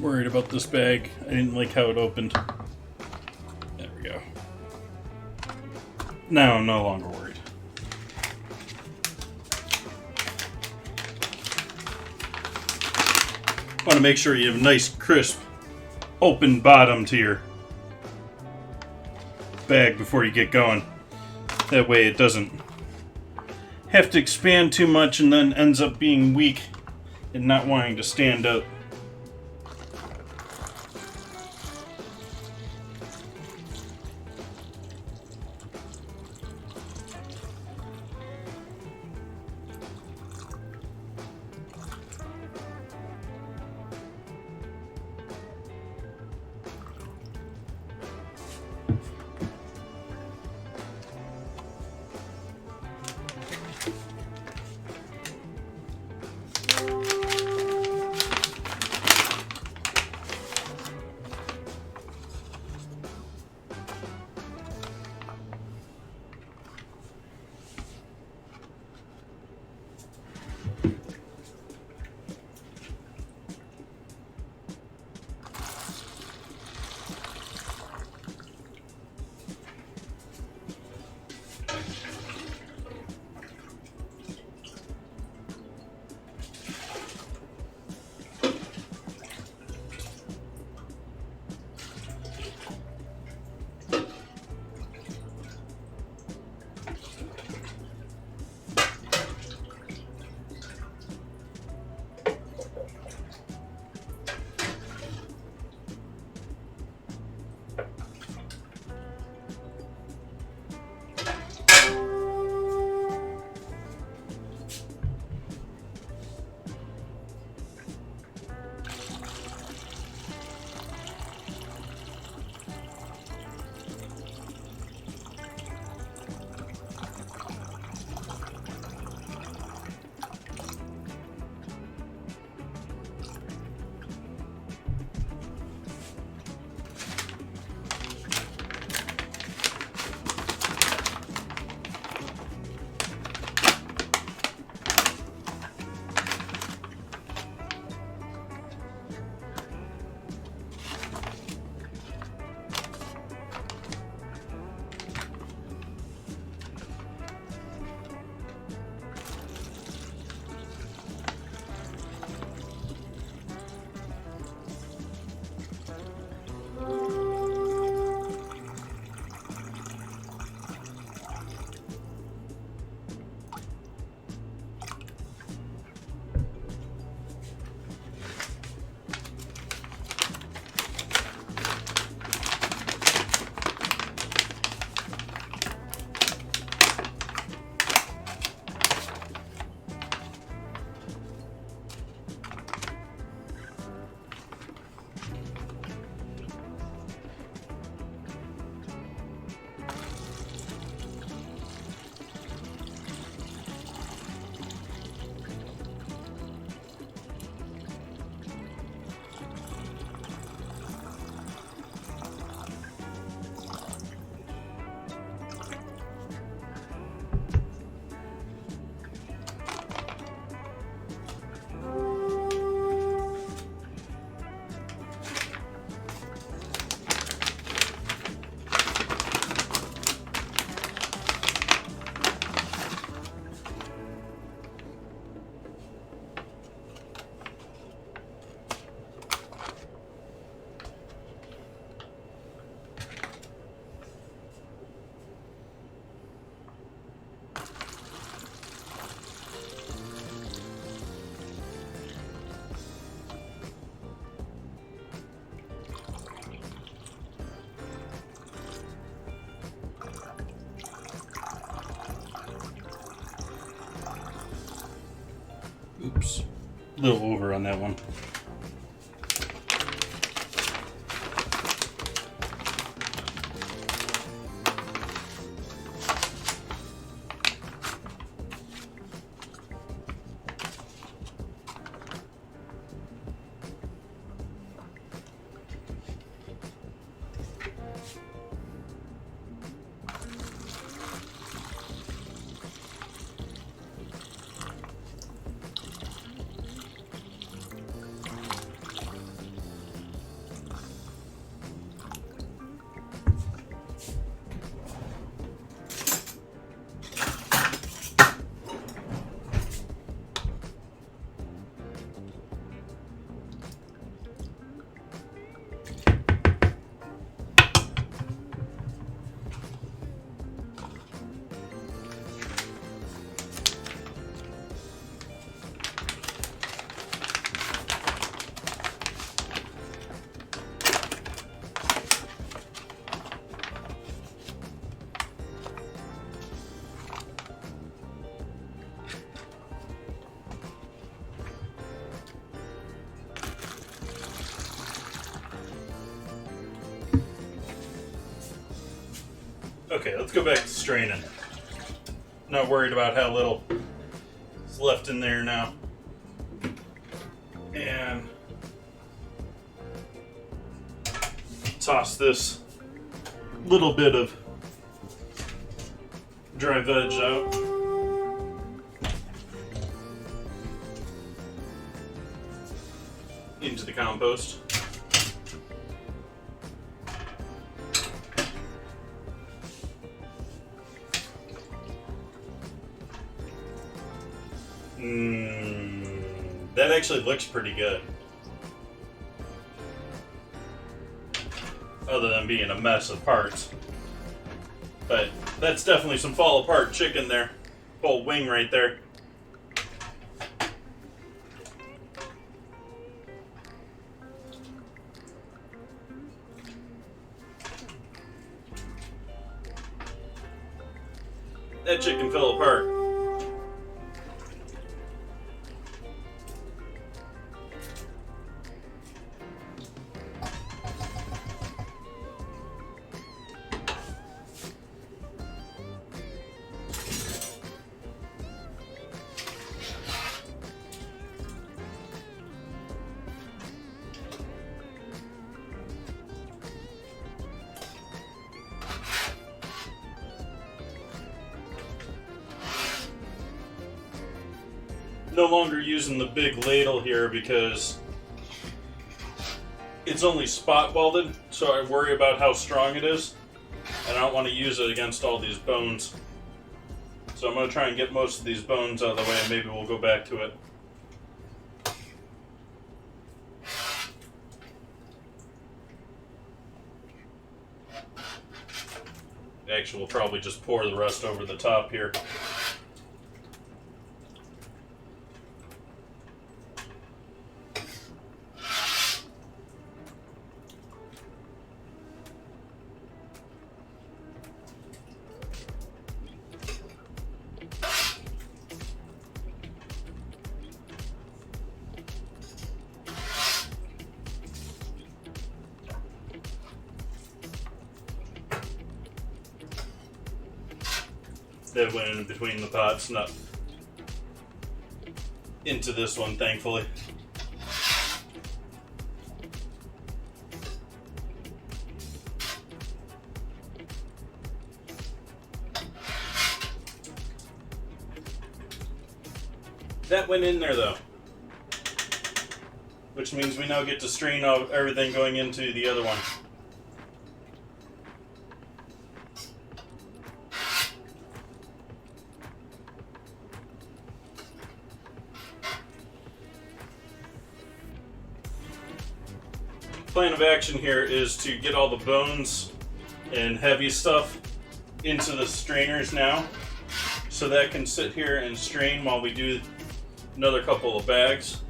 Worried about this bag. I didn't like how it opened. There we go. Now I'm no longer worried. Want to make sure you have a nice, crisp, open bottom to your bag before you get going. That way it doesn't have to expand too much and then ends up being weak and not wanting to stand up. Oops. A little over on that one. Okay, let's go back to straining. Not worried about how little is left in there now. And toss this little bit of dry veg out. Into the compost. That actually looks pretty good. Other than being a mess of parts. But that's definitely some fall apart chicken there. Whole wing right there. That chicken fell apart. No longer using the big ladle here because it's only spot welded, so I worry about how strong it is, and I don't want to use it against all these bones. So I'm going to try and get most of these bones out of the way, and maybe we'll go back to it. Actually, we'll probably just pour the rest over the top here. That went in between the pots, not into this one, thankfully. That went in there though, which means we now get to strain out everything going into the other one. Plan of action here is to get all the bones and heavy stuff into the strainers now, so that can sit here and strain while we do another couple of bags.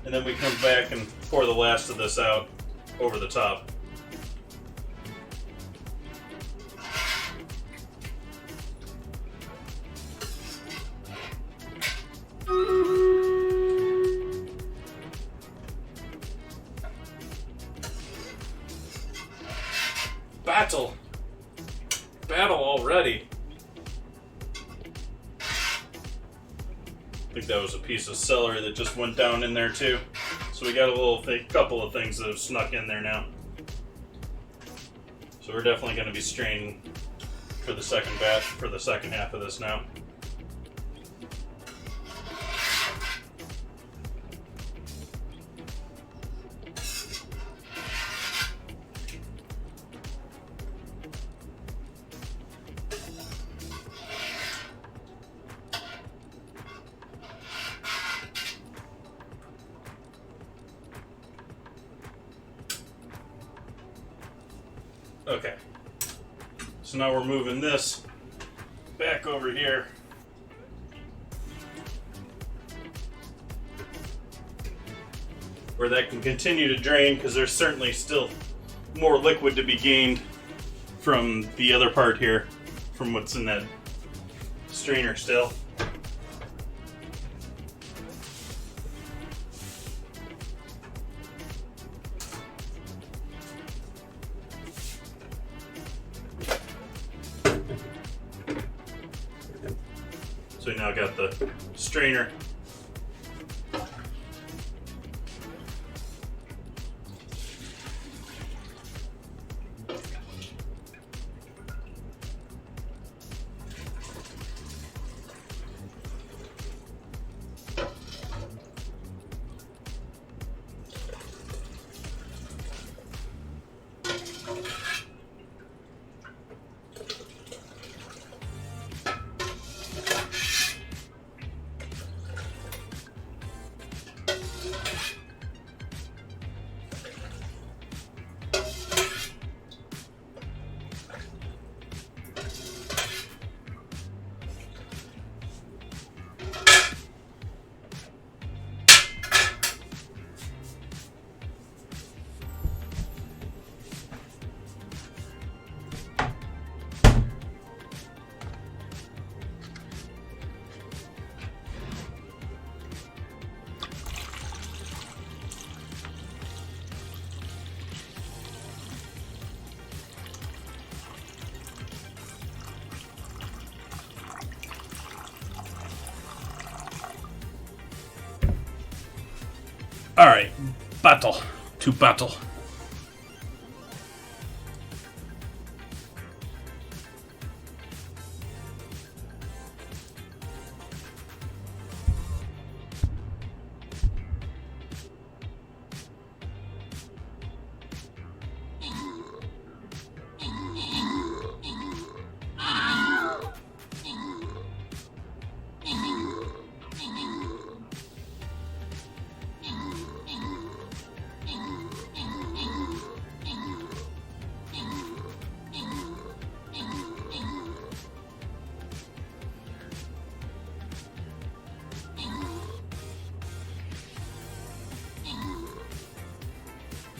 And then we come back and pour the last of this out over the top. Battle already. I think that was a piece of celery that just went down in there too. So we got a couple of things that have snuck in there now. So we're definitely going to be straining for the second batch, for the second half of this now. Okay, so now we're moving this back over here. Where that can continue to drain, because there's certainly still more liquid to be gained from the other part here, from what's in that strainer still. So we now got the strainer. Alright, battle. To battle.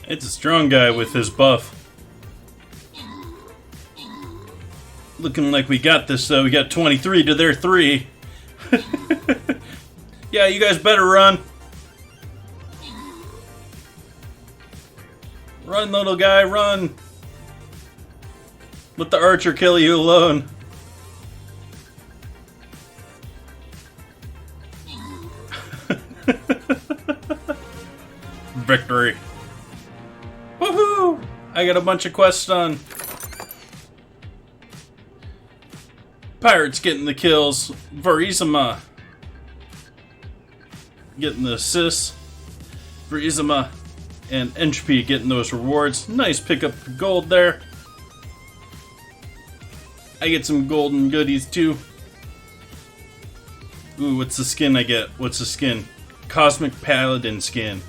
It's a strong guy with his buff. Looking like we got this, though. We got 23 to their 3. Yeah, you guys better run. Run, little guy, run. Let the archer kill you alone. Victory. Woohoo! I got a bunch of quests done. Pirates getting the kills. Verizima getting the assists. Verizima and Entropy getting those rewards. Nice pick up gold there. I get some golden goodies too. Ooh, what's the skin I get? What's the skin? Cosmic Paladin skin.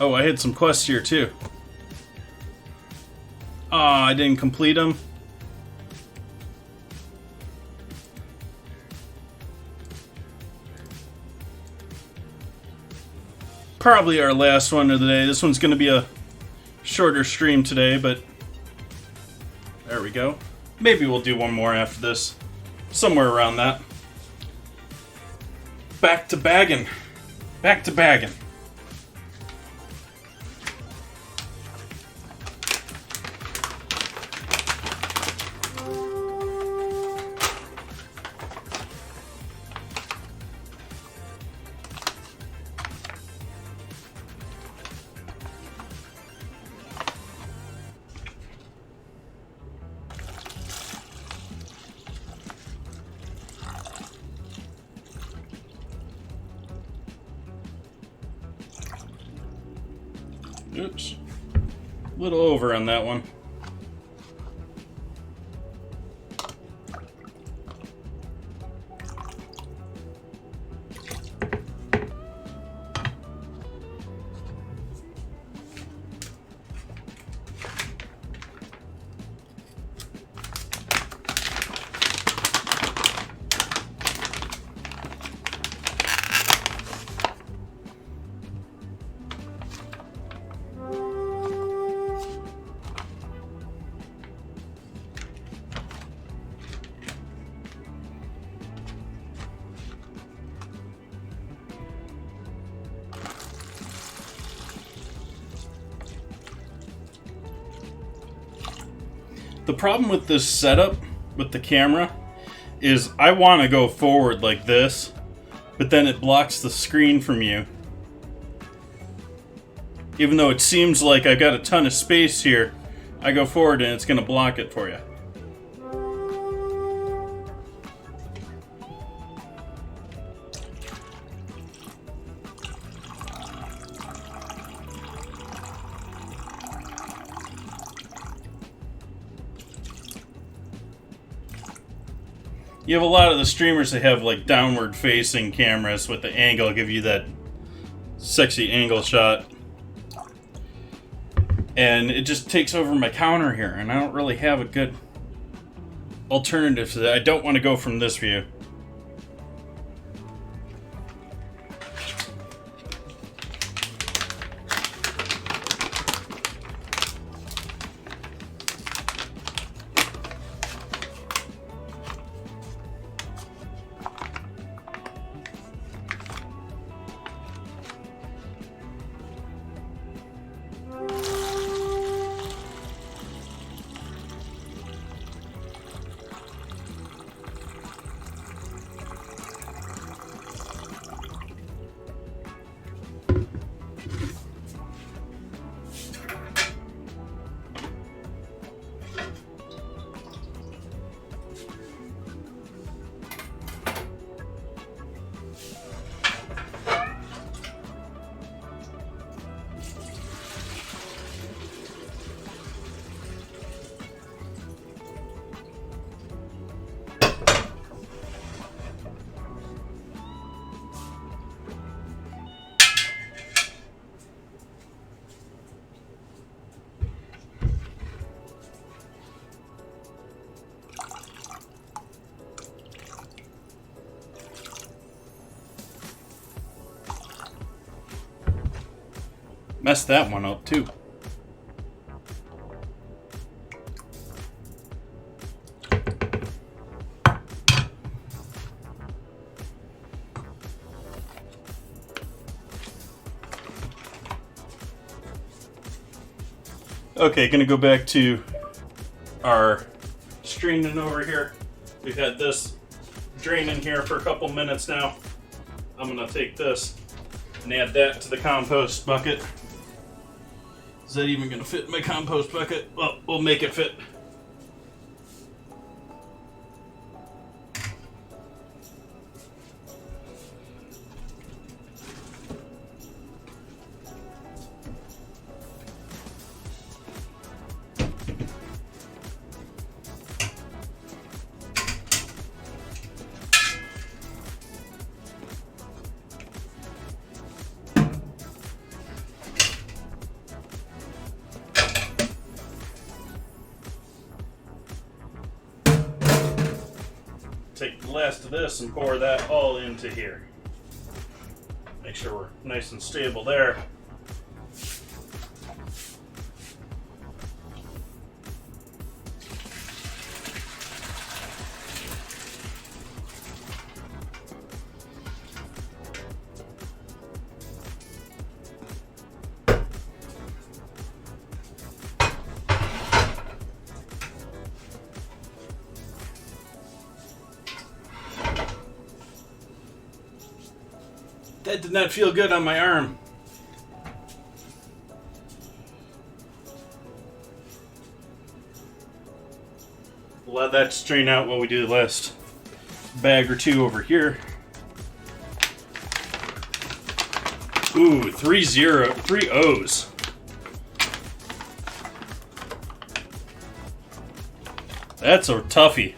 Oh, I had some quests here too. Aw, I didn't complete them. Probably our last one of the day. This one's going to be a shorter stream today, but there we go. Maybe we'll do one more after this. Somewhere around that. Back to bagging. Back to bagging. Oops. A little over on that one. The problem with this setup with the camera is I want to go forward like this, but then it blocks the screen from you. Even though it seems like I got a ton of space here, I go forward and it's going to block it for you. You have a lot of the streamers that have like downward facing cameras with the angle, give you that sexy angle shot. And it just takes over my counter here, and I don't really have a good alternative to that. I don't want to go from this view. Messed that one up too. Okay, gonna go back to our straining over here. We've had this draining here for a couple minutes now. I'm gonna take this and add that to the compost bucket. Is that even gonna fit in my compost bucket? Well, we'll make it fit. Take the last of this and pour that all into here. Make sure we're nice and stable there. That did not feel good on my arm. We'll let that strain out while we do the last bag or two over here. Ooh, 3 O's. That's a toughie.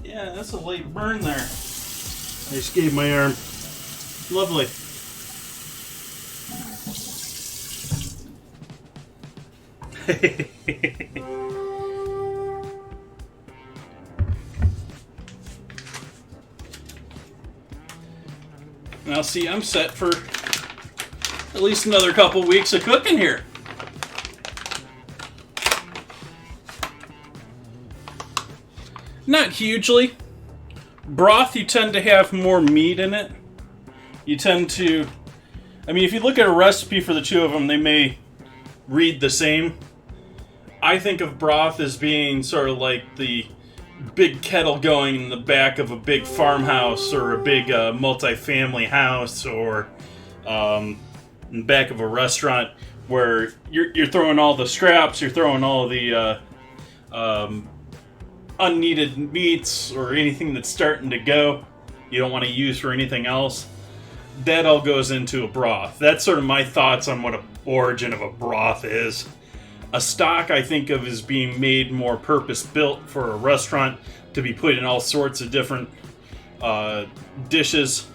Yeah, that's a late burn there. I just gave my arm. Lovely. Now see, I'm set for at least another couple weeks of cooking here. Not hugely. Broth, you tend to have more meat in it. You tend to... I mean, if you look at a recipe for the two of them, they may read the same. I think of broth as being sort of like the big kettle going in the back of a big farmhouse or a big multi-family house, or in the back of a restaurant where you're throwing all the scraps, you're throwing all the unneeded meats or anything that's starting to go, you don't want to use for anything else. That all goes into a broth. That's sort of my thoughts on what an origin of a broth is. A stock I think of as being made more purpose-built for a restaurant to be put in all sorts of different dishes.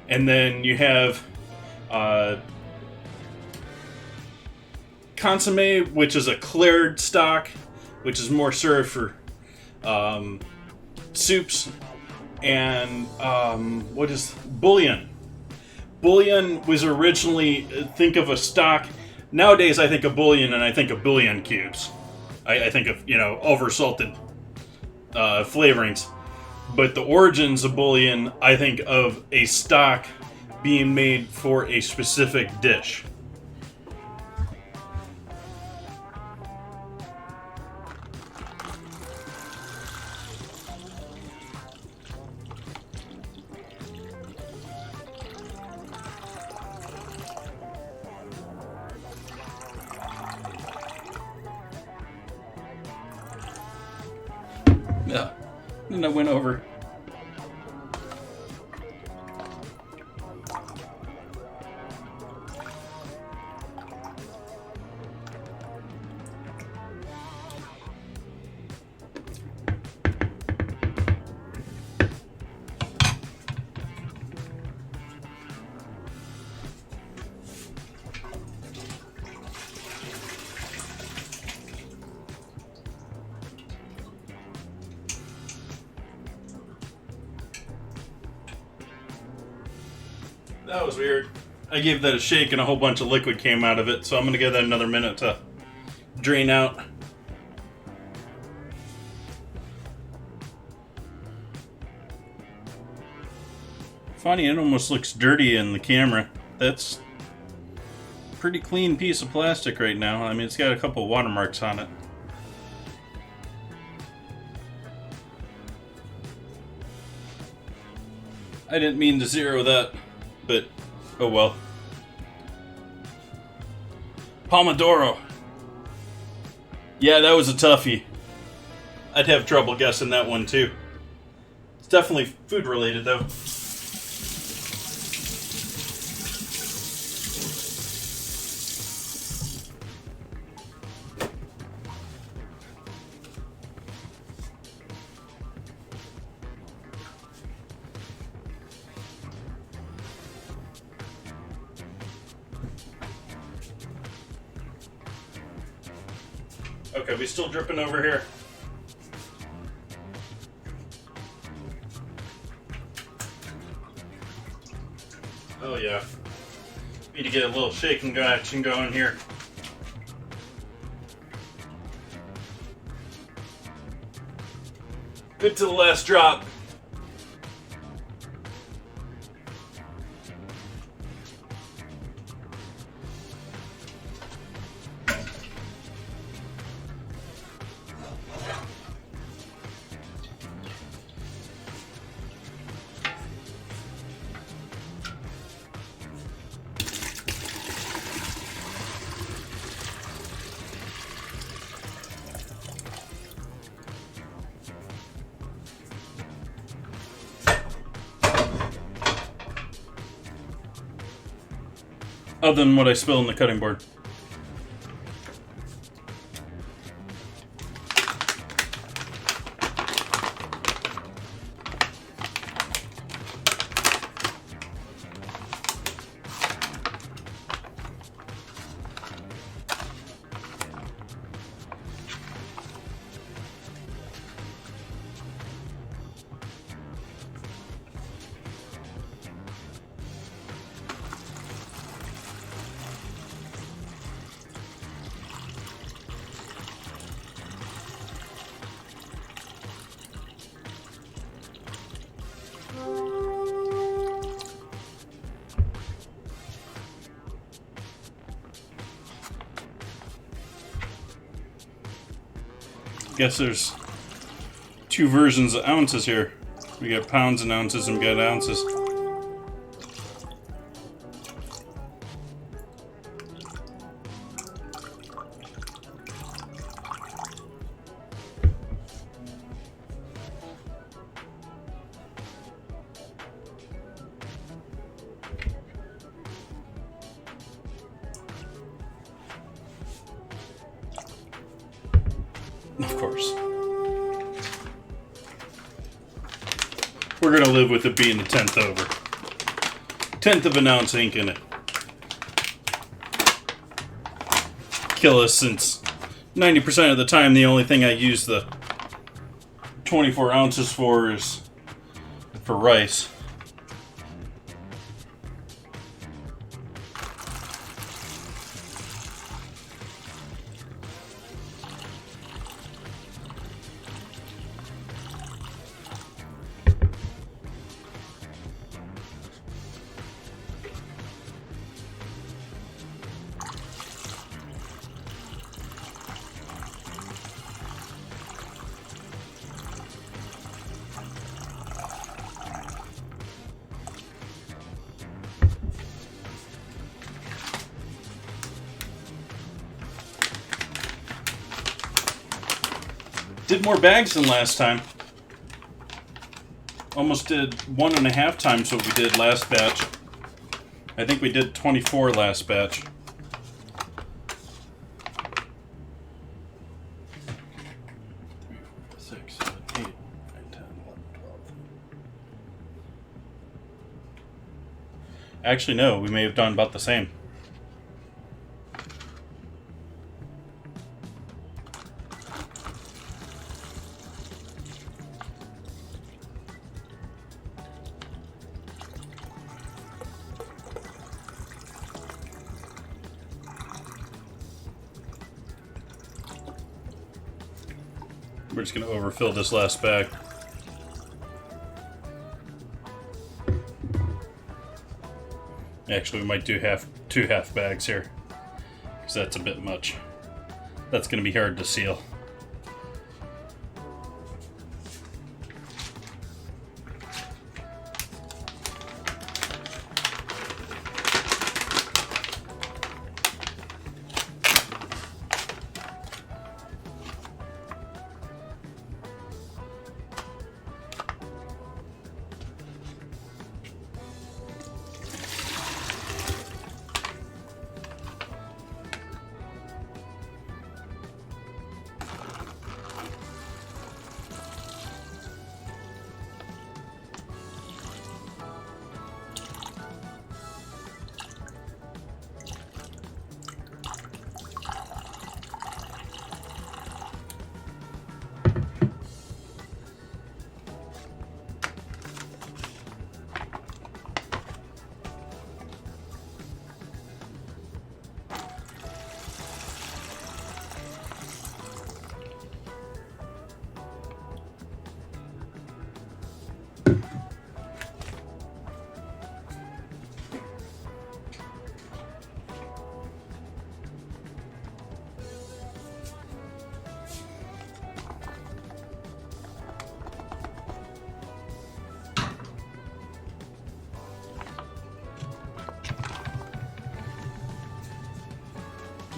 And then you have consommé, which is a cleared stock, which is more served for soups. And what is bouillon? Bouillon was originally, think of a stock. Nowadays, I think of bouillon and I think of bouillon cubes. I think of, over-salted flavorings. But the origins of bouillon, I think of a stock being made for a specific dish. Yeah, and I went over. That was weird. I gave that a shake and a whole bunch of liquid came out of it, so I'm going to give that another minute to drain out. Funny, it almost looks dirty in the camera. That's a pretty clean piece of plastic right now. I mean, it's got a couple of watermarks on it. I didn't mean to zero that, but oh well. Pomodoro. Yeah, that was a toughie. I'd have trouble guessing that one too. It's definitely food related though. Okay, we still dripping over here. Oh yeah. Need to get a little shaking action going here. Good to the last drop. Other than what I spill in the cutting board. Guess there's two versions of ounces here. We got pounds and ounces, and we got ounces. Of course. We're gonna live with it being a tenth over. Tenth of an ounce ain't gonna kill us, since 90% of the time the only thing I use the 24 ounces for is for rice. Did more bags than last time. Almost did 1.5 times what we did last batch. I think we did 24 last batch. Actually, no, we may have done about the same. We're just going to overfill this last bag. Actually, we might do two half bags here, because that's a bit much. That's going to be hard to seal.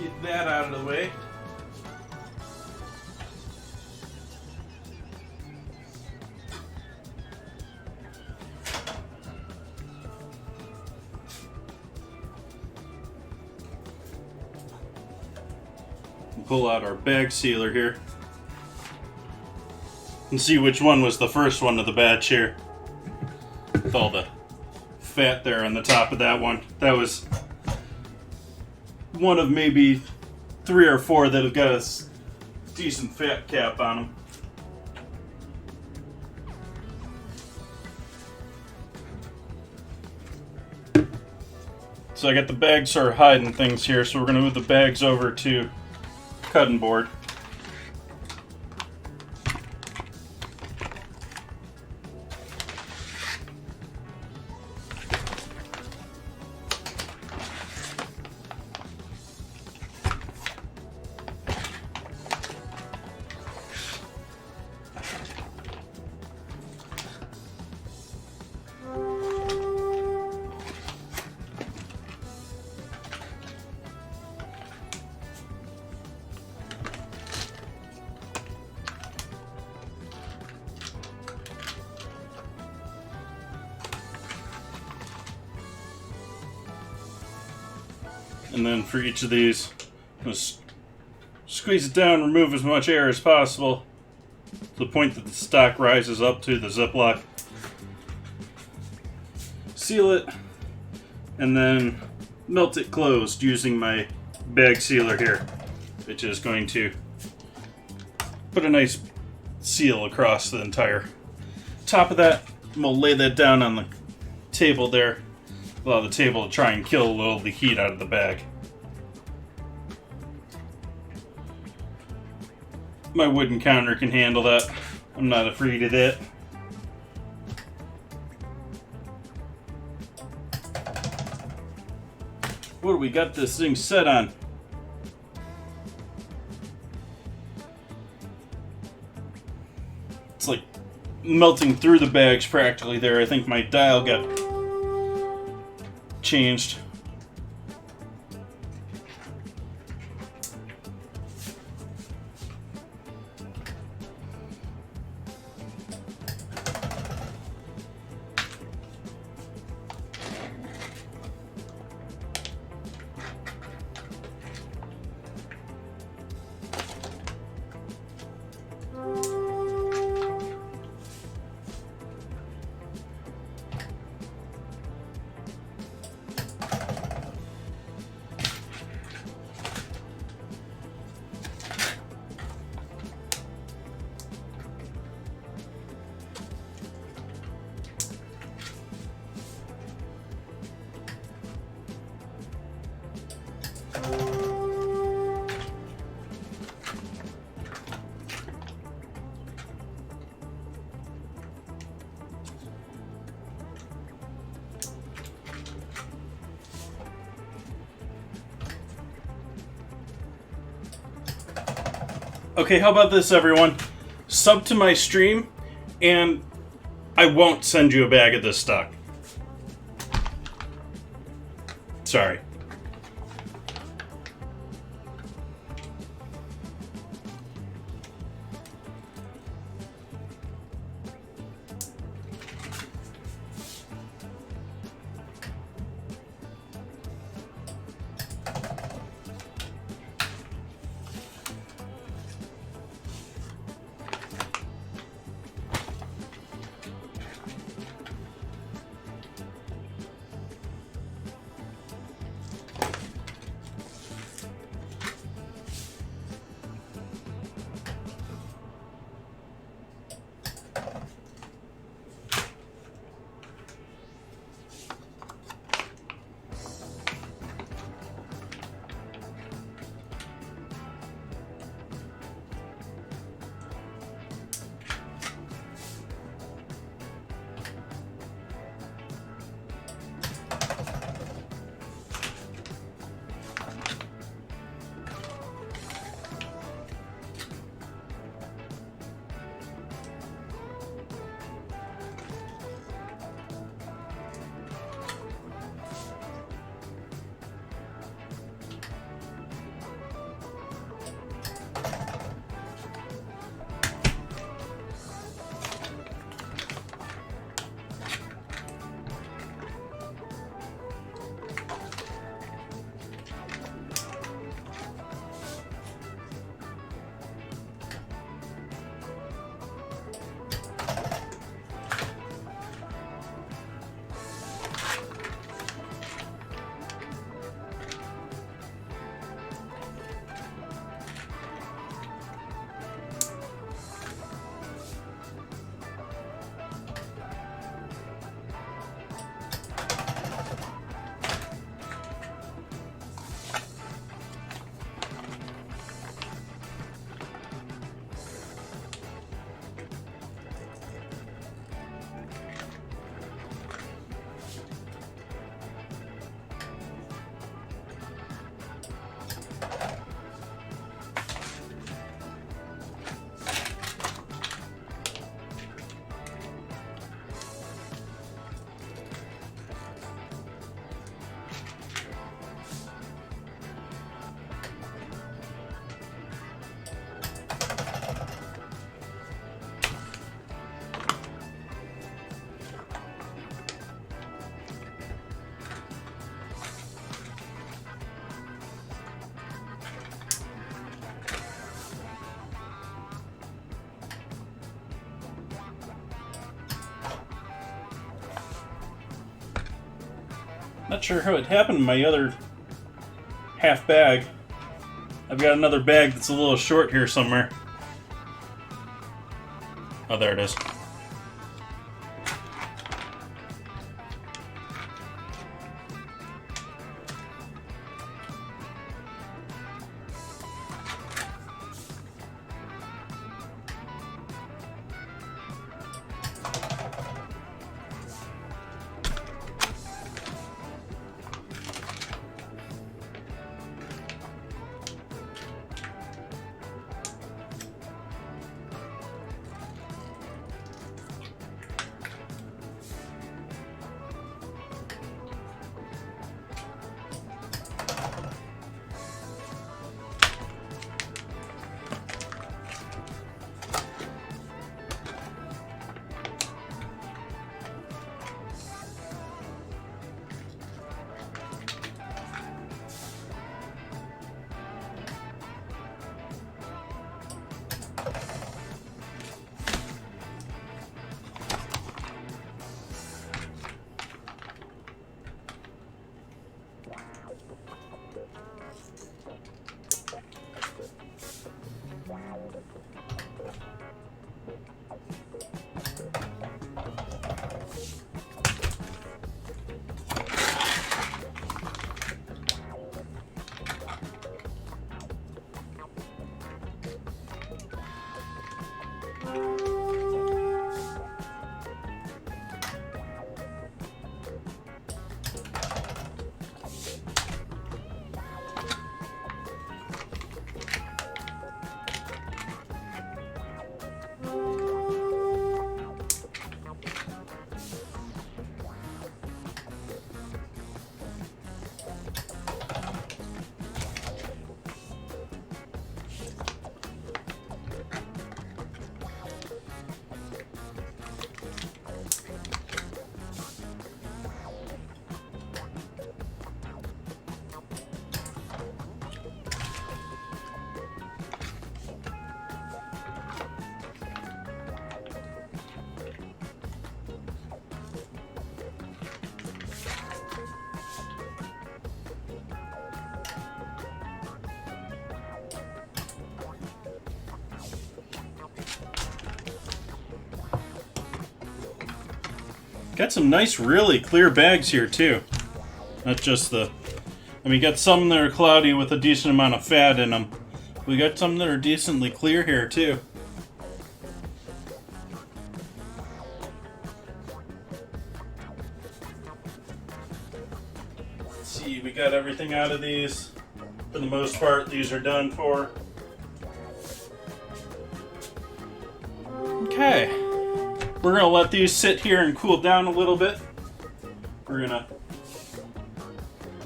Get that out of the way. Pull out our bag sealer here and see which one was the first one of the batch here. With all the fat there on the top of that one. That was one of maybe 3 or 4 that have got a decent fat cap on them. So I got the bags sort of hiding things here, so we're going to move the bags over to cutting board. And then for each of these, just squeeze it down, remove as much air as possible to the point that the stock rises up to the Ziploc. Seal it, and then melt it closed using my bag sealer here, which is going to put a nice seal across the entire top of that. And we'll lay that down on the table there, allow the table to try and kill a little of the heat out of the bag. My wooden counter can handle that. I'm not afraid of that. What do we got this thing set on? It's like melting through the bags practically there. I think my dial got changed. Okay, how about this, everyone? Sub to my stream, and I won't send you a bag of this stock. Sorry. Not sure how it happened in my other half bag. I've got another bag that's a little short here somewhere. Oh, there it is. Got some nice, really clear bags here, too. Not just the... I mean, got some that are cloudy with a decent amount of fat in them. We got some that are decently clear here, too. Let's see, we got everything out of these. For the most part, these are done for. Okay. We're going to let these sit here and cool down a little bit. We're going to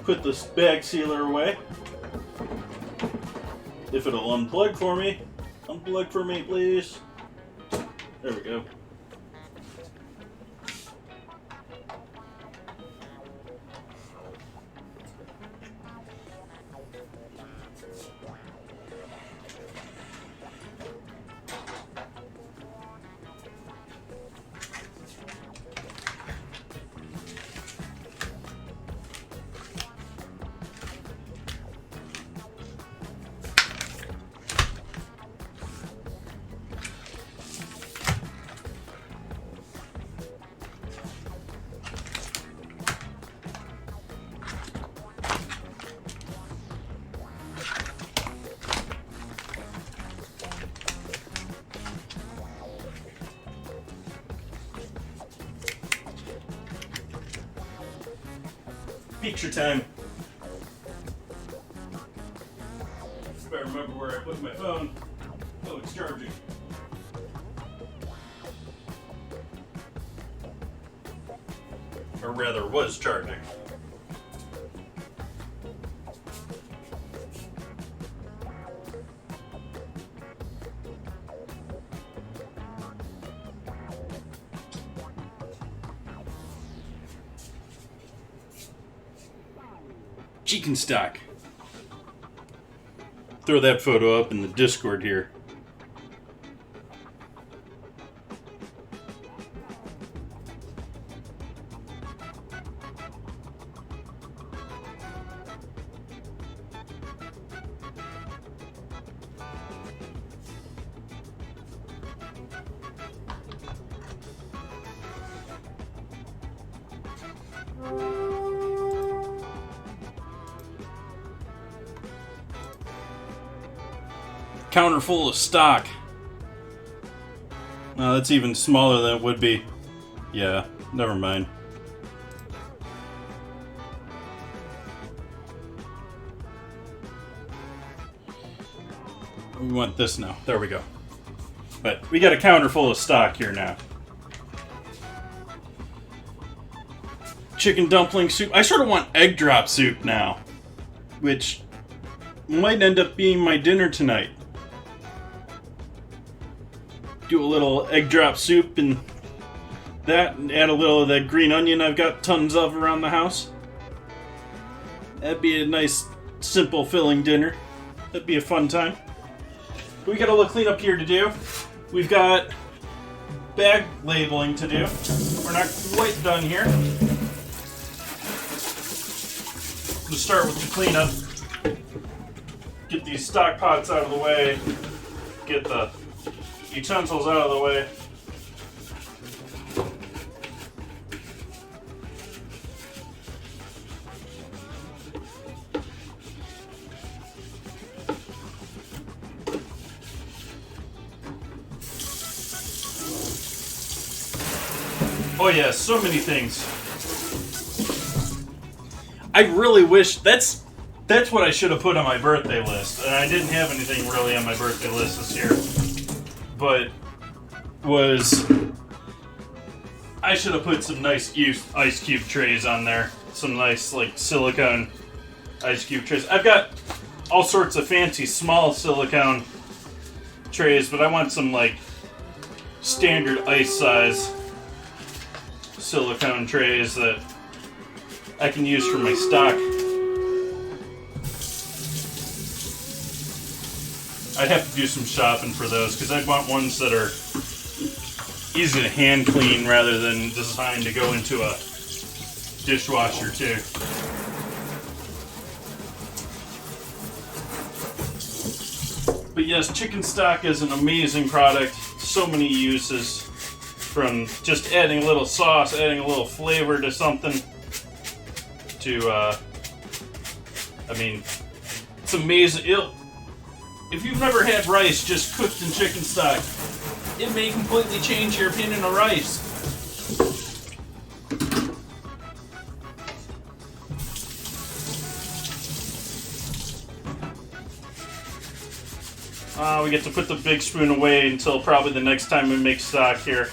put this bag sealer away. If it'll unplug for me. Unplug for me, please. There we go. Picture time. If I remember where I put my phone. Oh, it's charging. Or rather, was charging. Chicken stock. Throw that photo up in the Discord here. Counter full of stock. No, that's even smaller than it would be. Yeah, never mind. We want this now. There we go. But we got a counter full of stock here now. Chicken dumpling soup. I sort of want egg drop soup now, which might end up being my dinner tonight. Do a little egg drop soup and that, and add a little of that green onion I've got tons of around the house. That'd be a nice, simple, filling dinner. That'd be a fun time. We got a little cleanup here to do. We've got bag labeling to do. We're not quite done here. We'll start with the cleanup. Get these stock pots out of the way. Get the utensils out of the way. Oh yeah, so many things. I really wish that's what I should have put on my birthday list, and I didn't have anything really on my birthday list this year. But I should have put some nice ice cube trays on there. Some nice like silicone ice cube trays. I've got all sorts of fancy small silicone trays, but I want some like standard ice size silicone trays that I can use for my stock. I'd have to do some shopping for those because I want ones that are easy to hand clean rather than designed to go into a dishwasher too. But yes, chicken stock is an amazing product. So many uses, from just adding a little sauce, adding a little flavor to something, to I mean, it's amazing. If you've never had rice just cooked in chicken stock, it may completely change your opinion of rice. We get to put the big spoon away until probably the next time we make stock here.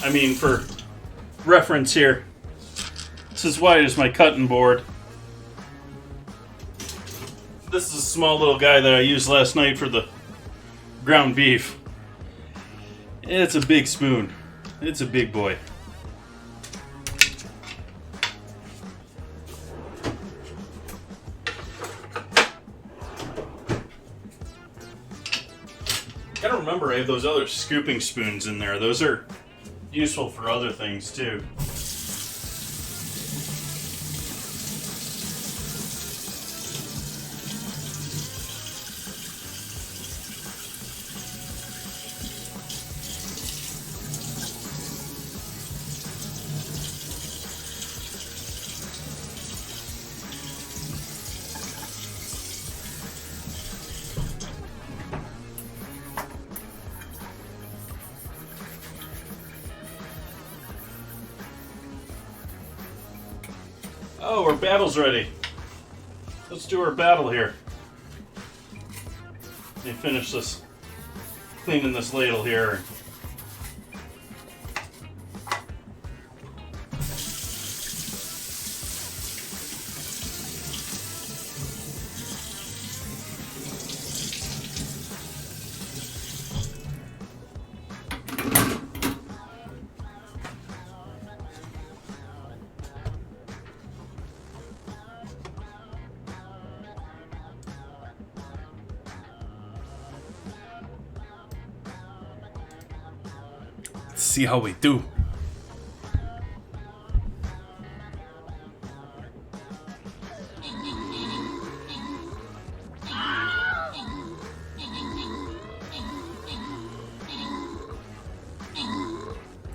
I mean, for reference here, it's as wide as my cutting board. This is a small little guy that I used last night for the ground beef. It's a big spoon. It's a big boy. Gotta remember I have those other scooping spoons in there. Those are useful for other things too. Oh, our battle's ready. Let's do our battle here. Let me finish this, cleaning this ladle here. See how we do.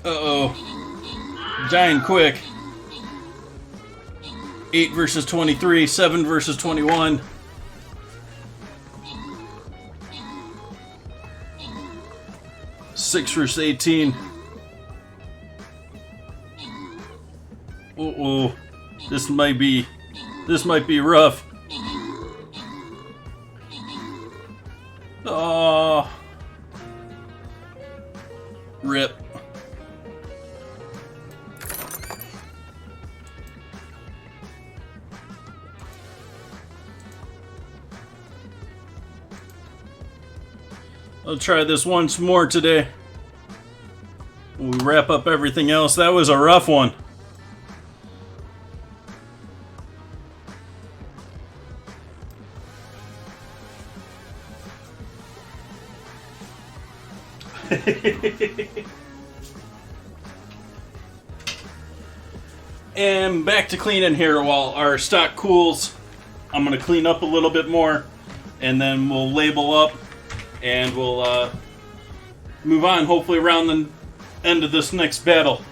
Uh-oh. Giant quick. 8 versus 23, 7 versus 21. Six versus 18. Uh-oh. This might be rough. Oh. Rip. I'll try this once more today. We wrap up everything else. That was a rough one. And back to cleaning here while our stock cools. I'm going to clean up a little bit more, and then we'll label up, and we'll move on, hopefully around the end of this next battle.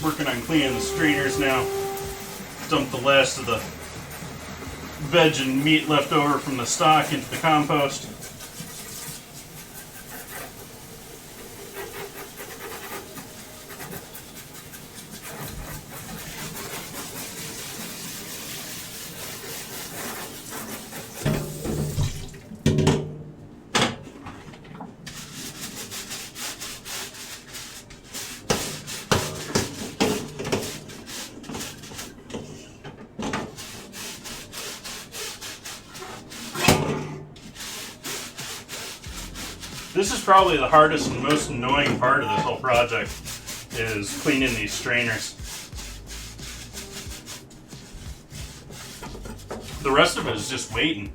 Working on cleaning the strainers now. Dump the last of the veg and meat left over from the stock into the compost. This is probably the hardest and most annoying part of this whole project, is cleaning these strainers. The rest of it is just waiting.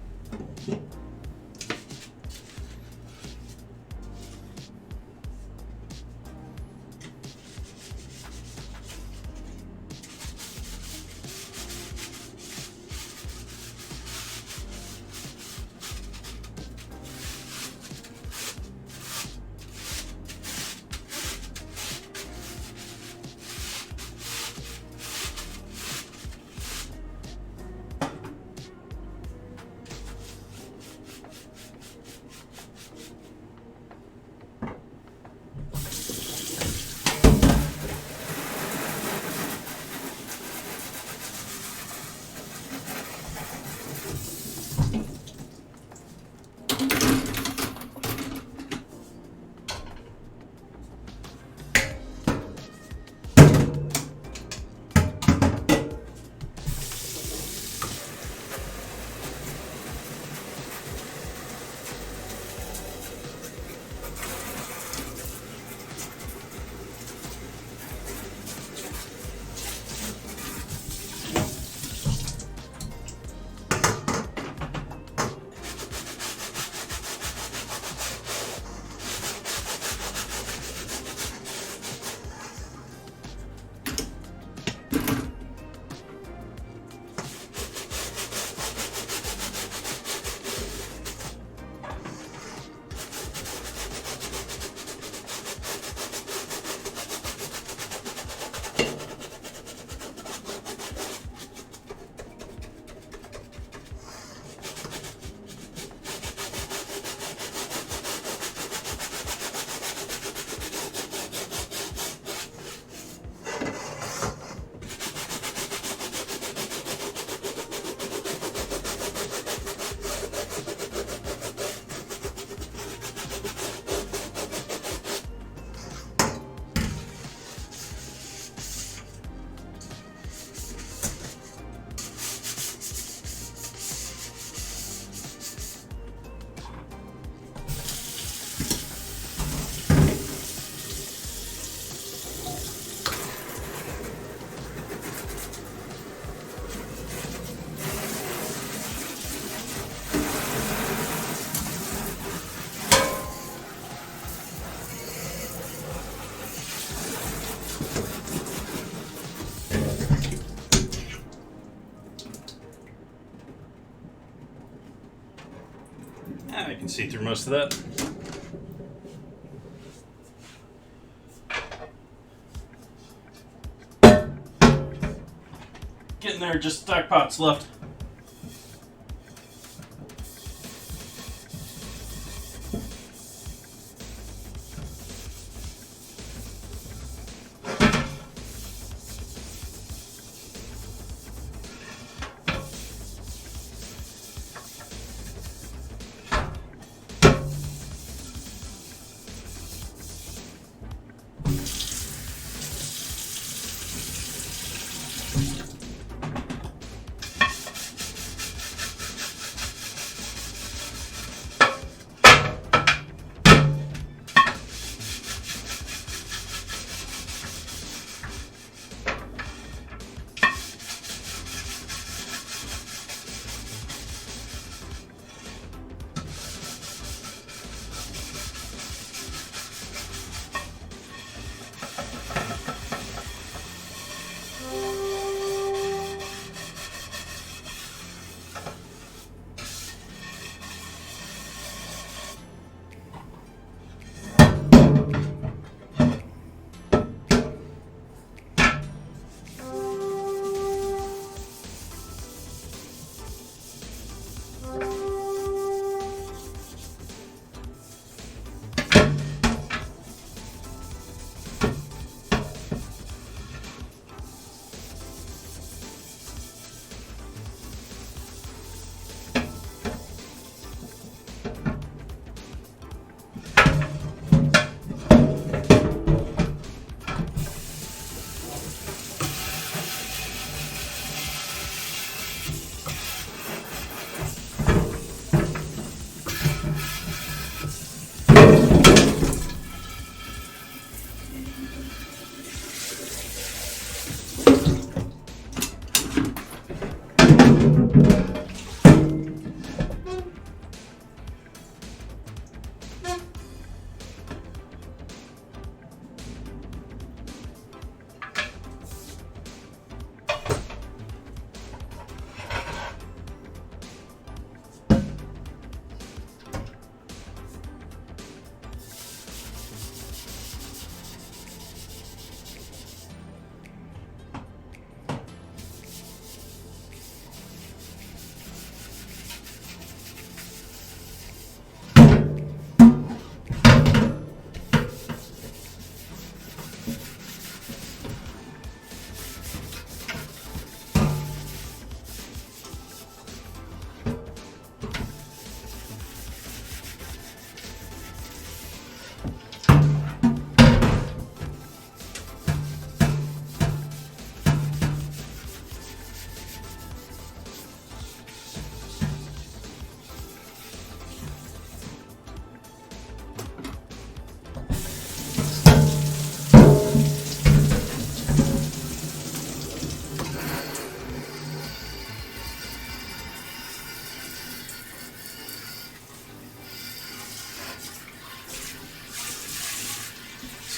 can see through most of that. Getting there, just stock pots left.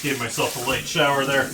Just gave myself a light shower there.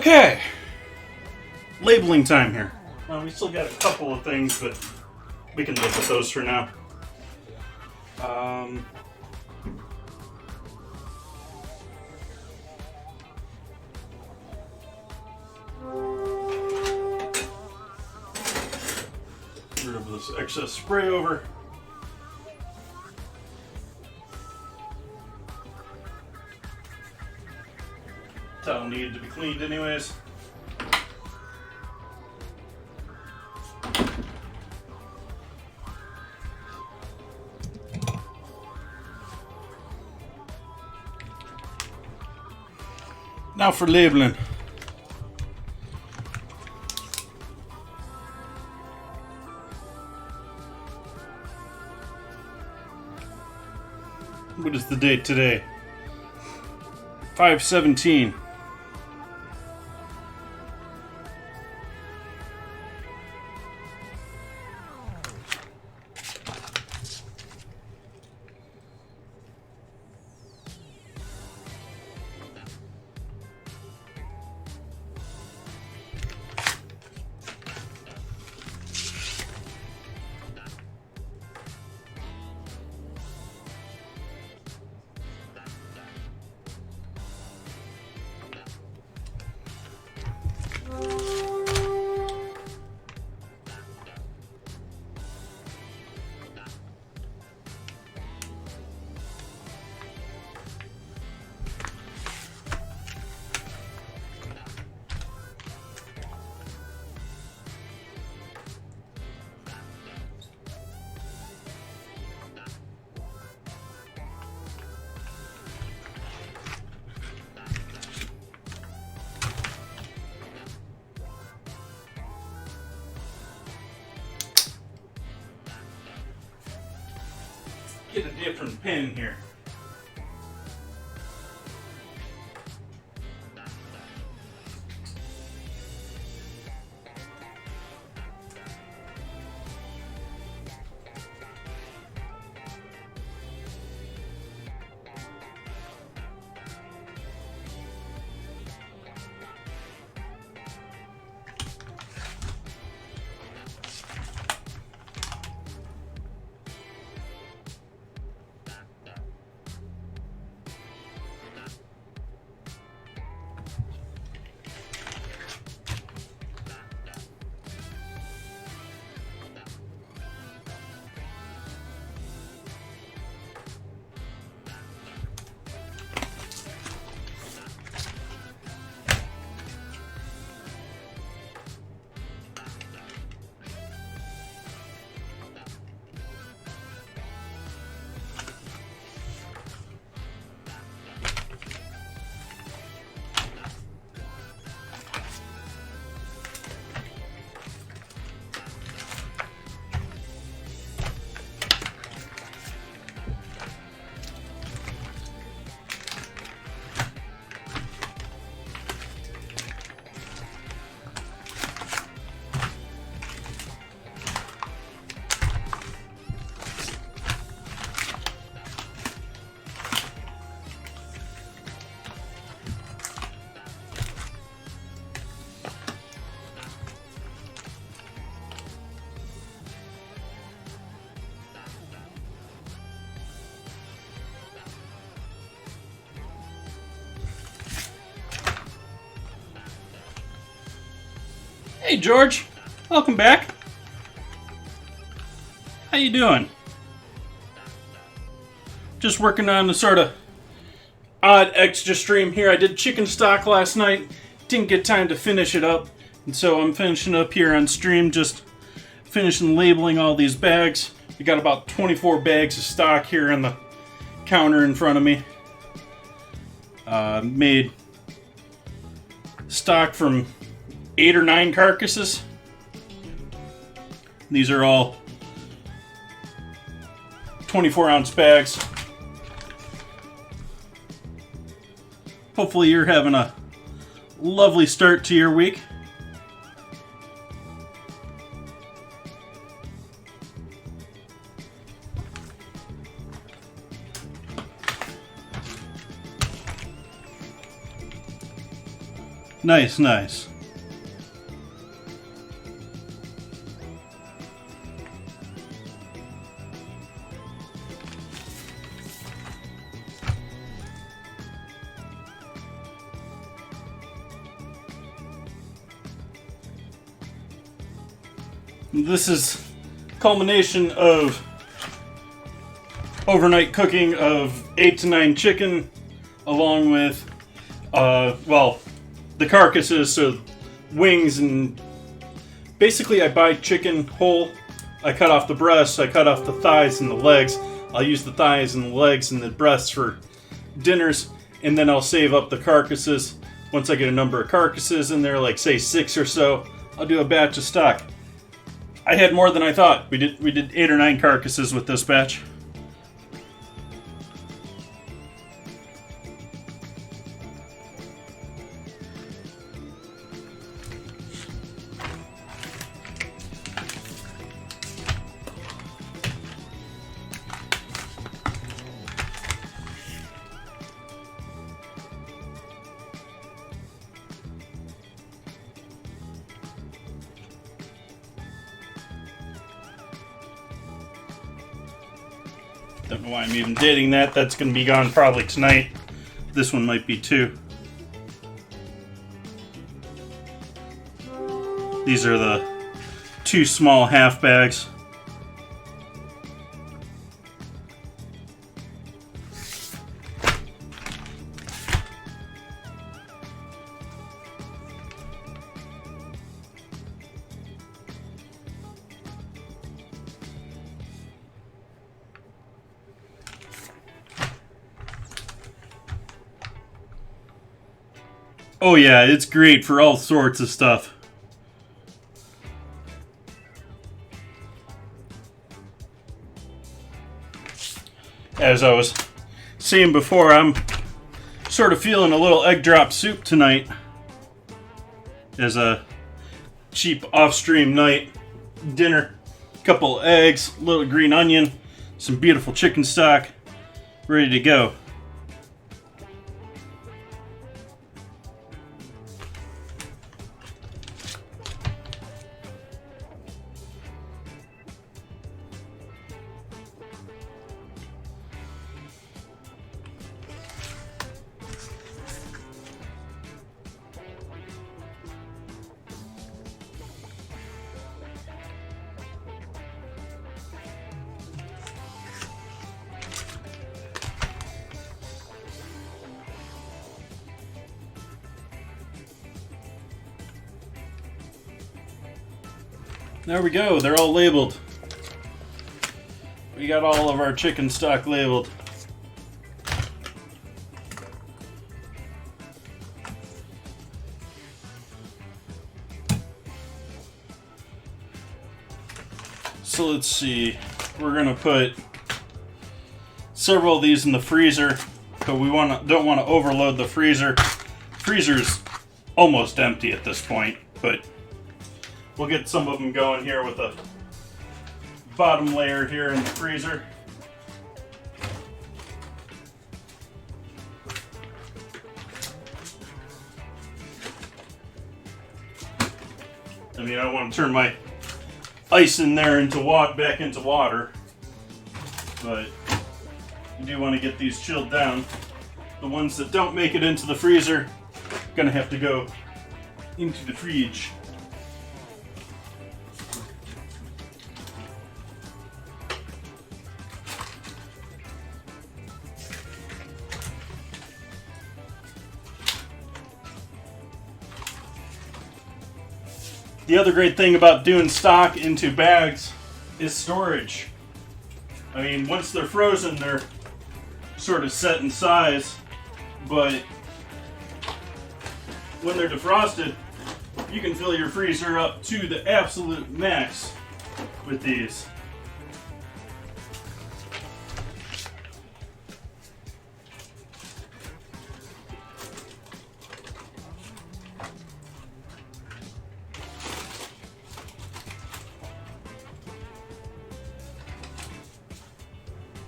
Okay, labeling time here. Well, we still got a couple of things, but we can live with those for now. Rid of this excess spray over. Towel needed to be cleaned anyways. Now for labeling. What is the date today? 5/17. Get a different pen here. Hey George, welcome back. How you doing? Just working on the sort of odd extra stream here. I did chicken stock last night, didn't get time to finish it up, and so I'm finishing up here on stream, just finishing labeling all these bags. We got about 24 bags of stock here on the counter in front of me. Made stock from 8 or 9 carcasses. These are all 24-ounce bags. Hopefully you're having a lovely start to your week. Nice, nice. This is culmination of overnight cooking of 8 to 9 chicken, along with, well, the carcasses, so wings, and basically I buy chicken whole. I cut off the breasts, I cut off the thighs and the legs. I'll use the thighs and the legs and the breasts for dinners, and then I'll save up the carcasses. Once I get a number of carcasses in there, like say 6 or so, I'll do a batch of stock. I had more than I thought. We did 8 or 9 carcasses with this batch. Don't know why I'm even dating that. That's going to be gone probably tonight. This one might be too. These are the 2 small half bags. Oh yeah, it's great for all sorts of stuff. As I was saying before, I'm sort of feeling a little egg drop soup tonight as a cheap off-stream night dinner. Couple eggs, little green onion, some beautiful chicken stock, ready to go. There we go, they're all labeled. We got all of our chicken stock labeled. So let's see, we're gonna put several of these in the freezer, but we don't want to overload the freezer. Freezer's almost empty at this point, but we'll get some of them going here with a bottom layer here in the freezer. I mean, I want to turn my ice in there back into water, but you do want to get these chilled down. The ones that don't make it into the freezer, gonna have to go into the fridge. The other great thing about doing stock into bags is storage. I mean, once they're frozen, they're sort of set in size, but when they're defrosted, you can fill your freezer up to the absolute max with these.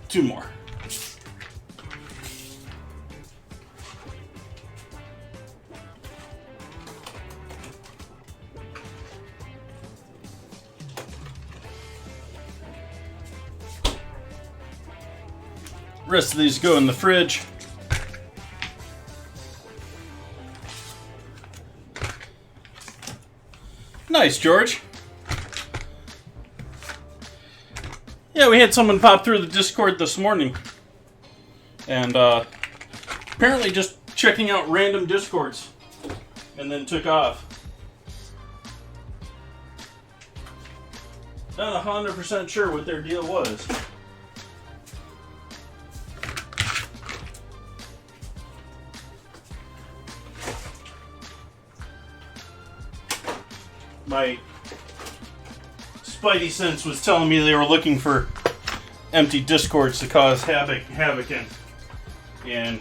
Two more. rest of these go in the fridge. Nice, George. Yeah, we had someone pop through the Discord this morning. And apparently just checking out random Discords. And then took off. Not 100% sure what their deal was. My spidey sense was telling me they were looking for empty Discords to cause havoc in. And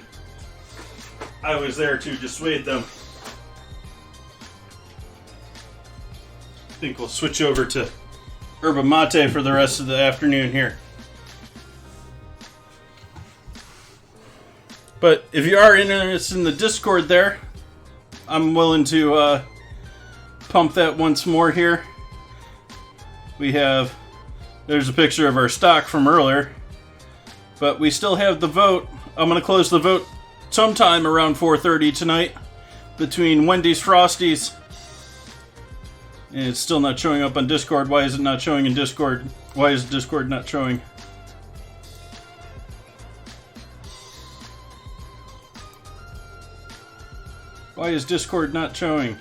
I was there to dissuade them. I think we'll switch over to Yerba Mate for the rest of the afternoon here. But if you are interested in the Discord there, I'm willing to pump that once more here. There's a picture of our stock from earlier, but we still have the vote. I'm going to close the vote sometime around 4:30 tonight between Wendy's Frosties. And it's still not showing up on Discord. Why is it not showing in Discord? Why is Discord not showing? Why is Discord not showing?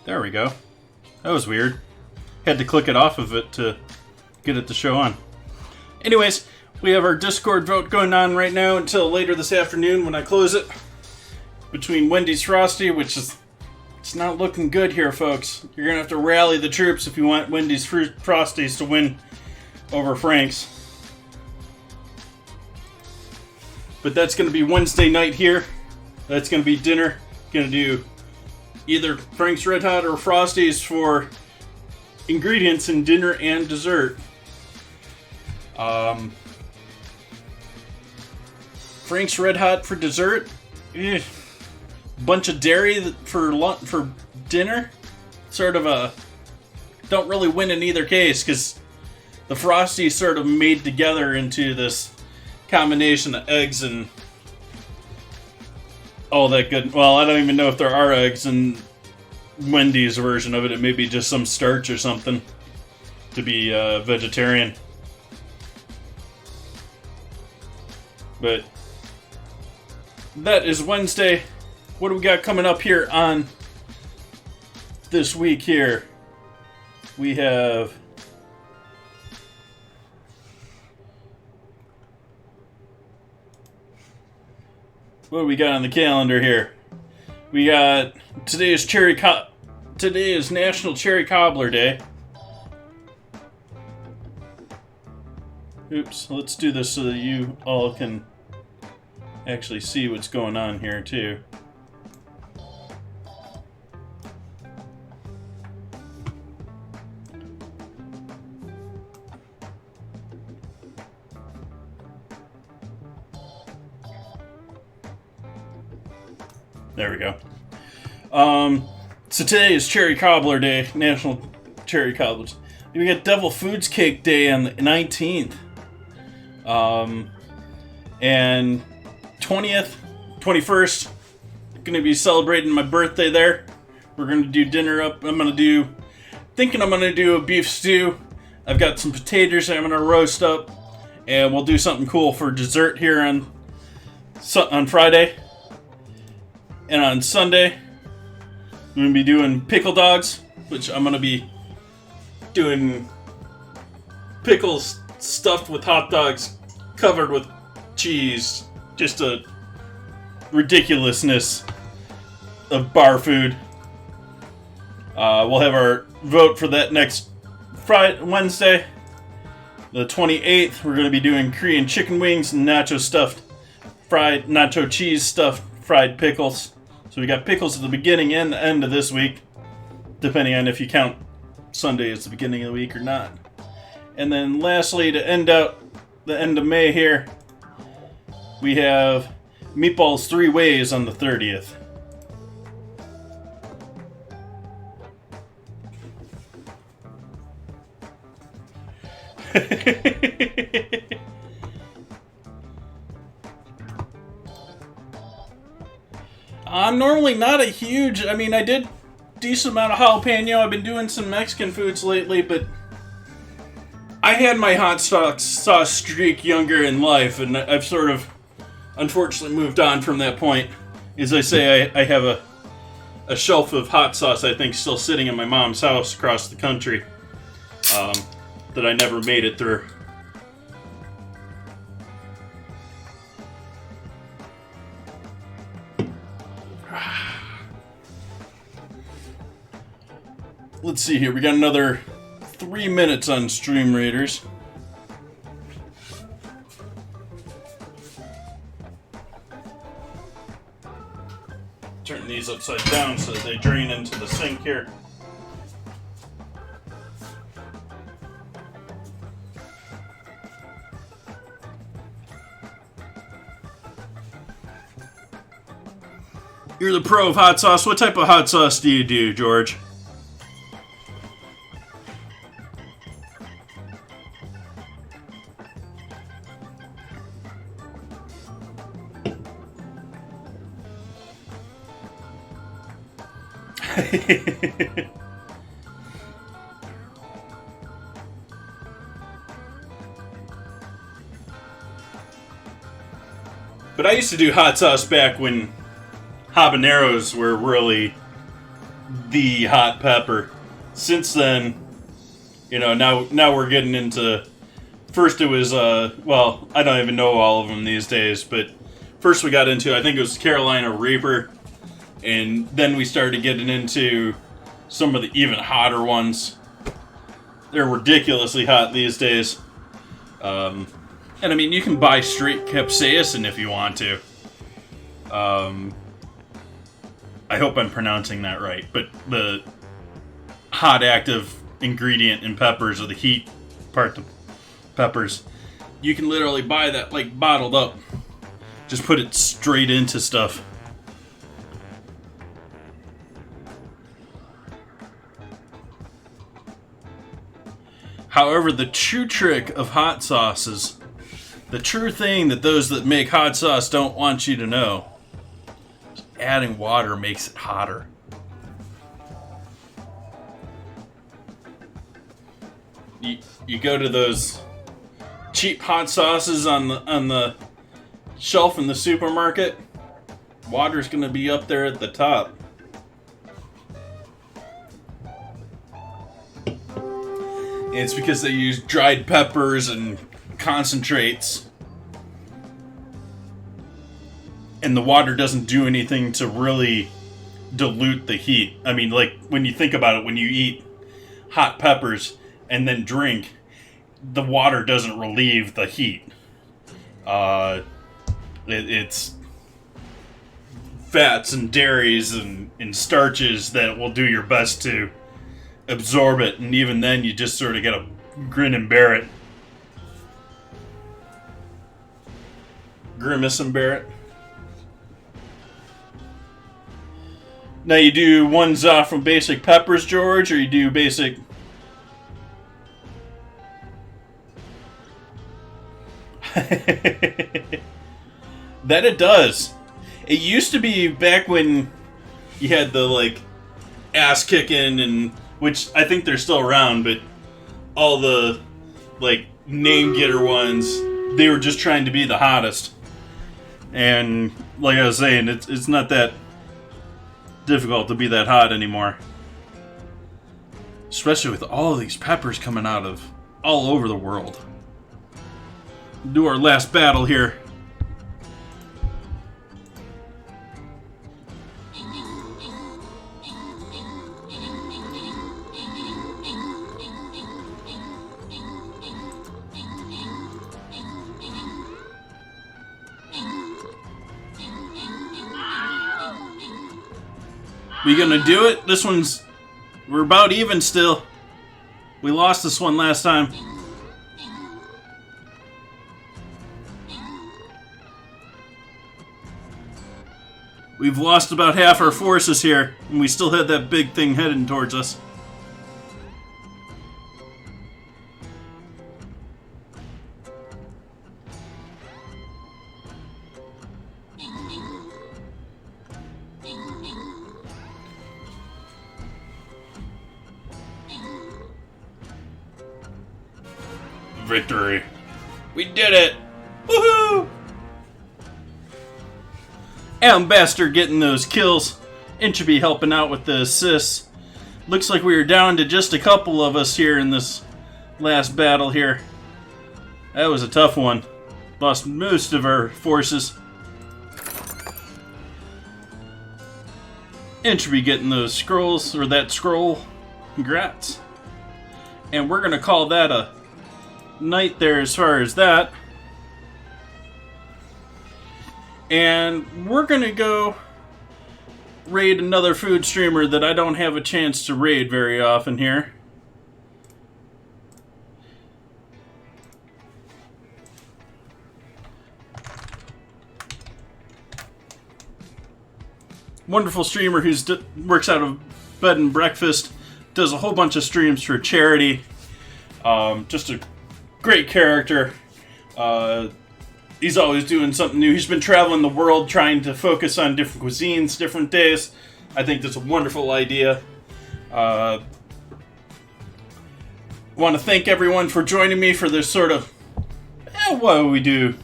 There we go. That was weird. Had to click it off of it to get it to show on. Anyways, we have our Discord vote going on right now until later this afternoon when I close it. Between Wendy's Frosty, which is... It's not looking good here, folks. You're going to have to rally the troops if you want Wendy's Frosties to win over Frank's. But that's going to be Wednesday night here. That's going to be dinner. Going to do either Frank's Red Hot or Frosties for ingredients in dinner and dessert. Frank's Red Hot for dessert. Bunch of dairy for dinner. Sort of a don't really win in either case because the Frosties sort of made together into this combination of eggs and all that good. Well, I don't even know if there are eggs in Wendy's version of it. It may be just some starch or something to be vegetarian. But that is Wednesday. What do we got coming up here on this week here? We have... What do we got on the calendar here? We got... Today is National Cherry Cobbler Day. Oops, let's do this so that you all can actually see what's going on here too. There we go. So today is Cherry Cobbler Day, National Cherry Cobblers. We got Devil Foods Cake Day on the 19th. And 20th, 21st, going to be celebrating my birthday there. We're going to do dinner up. I'm going to do a beef stew. I've got some potatoes I'm going to roast up. And we'll do something cool for dessert here on Friday. And on Sunday, I'm going to be doing pickle dogs, which I'm going to be doing pickles stuffed with hot dogs, covered with cheese. Just a ridiculousness of bar food. We'll have our vote for that next Wednesday, the 28th. We're going to be doing Korean chicken wings and nacho cheese stuffed fried pickles. So we got pickles at the beginning and the end of this week, depending on if you count Sunday as the beginning of the week or not. And then lastly, to end out the end of May here, We have meatballs 3 ways on the 30th. I'm normally not a huge... I mean, I did decent amount of jalapeno. I've been doing some Mexican foods lately, but I had my hot sauce streak younger in life, and I've sort of unfortunately moved on from that point. As I say, I have a shelf of hot sauce, I think, still sitting in my mom's house across the country that I never made it through. Let's see here. We got another 3 minutes on Stream Raiders. Turn these upside down so that they drain into the sink here. You're the pro of hot sauce. What type of hot sauce do you do, George? But I used to do hot sauce back when habaneros were really the hot pepper. Since then, you know, now we're getting into... First it was, well, I don't even know all of them these days, but first we got into, I think it was Carolina Reaper, and then we started getting into some of the even hotter ones. They're ridiculously hot these days. And I mean, you can buy straight capsaicin if you want to. I hope I'm pronouncing that right, but the hot active ingredient in peppers, or the heat part of peppers, you can literally buy that like bottled up. Just put it straight into stuff. However, the true trick of hot sauces, the true thing that those that make hot sauce don't want you to know, is adding water makes it hotter. You go to those cheap hot sauces on the shelf in the supermarket, water's going to be up there at the top. It's because they use dried peppers and concentrates. And the water doesn't do anything to really dilute the heat. I mean, like, when you think about it, when you eat hot peppers and then drink, the water doesn't relieve the heat. It's fats and dairies and starches that will do your best to absorb it, and even then you just sort of gotta grin and bear it. Grimace and bear it. Now you do ones from basic peppers, George, or you do basic... That it does. It used to be back when you had the, like, ass kicking, and which I think they're still around, but all the, like, name getter ones, they were just trying to be the hottest. And like I was saying, it's not that difficult to be that hot anymore. Especially with all of these peppers coming out of all over the world. Do our last battle here. We gonna do it? This one's... We're about even still. We lost this one last time. We've lost about half our forces here, and we still had that big thing heading towards us. Victory. We did it! Woohoo! Ambassador getting those kills. Inchby helping out with the assists. Looks like we were down to just a couple of us here in this last battle here. That was a tough one. Lost most of our forces. Inchby getting those scrolls, or that scroll. Congrats. And we're gonna call that a night there as far as that. And we're gonna go raid another food streamer that I don't have a chance to raid very often here. Wonderful streamer who works out of bed and breakfast, does a whole bunch of streams for charity. Just a great character. He's always doing something new. He's been traveling the world trying to focus on different cuisines, different days. I think that's a wonderful idea. Want to thank everyone for joining me for this sort of, what do we do?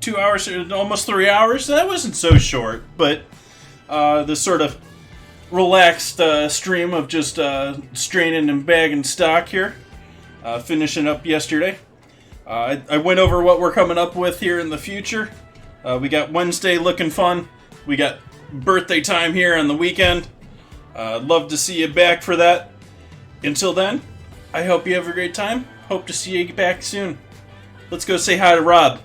2 hours, almost 3 hours? That wasn't so short, but this sort of relaxed stream of just straining and bagging stock here. Finishing up yesterday. I went over what we're coming up with here in the future. We got Wednesday looking fun. We got birthday time here on the weekend. Love to see you back for that. Until then, I hope you have a great time. Hope to see you back soon. Let's go say hi to Rob.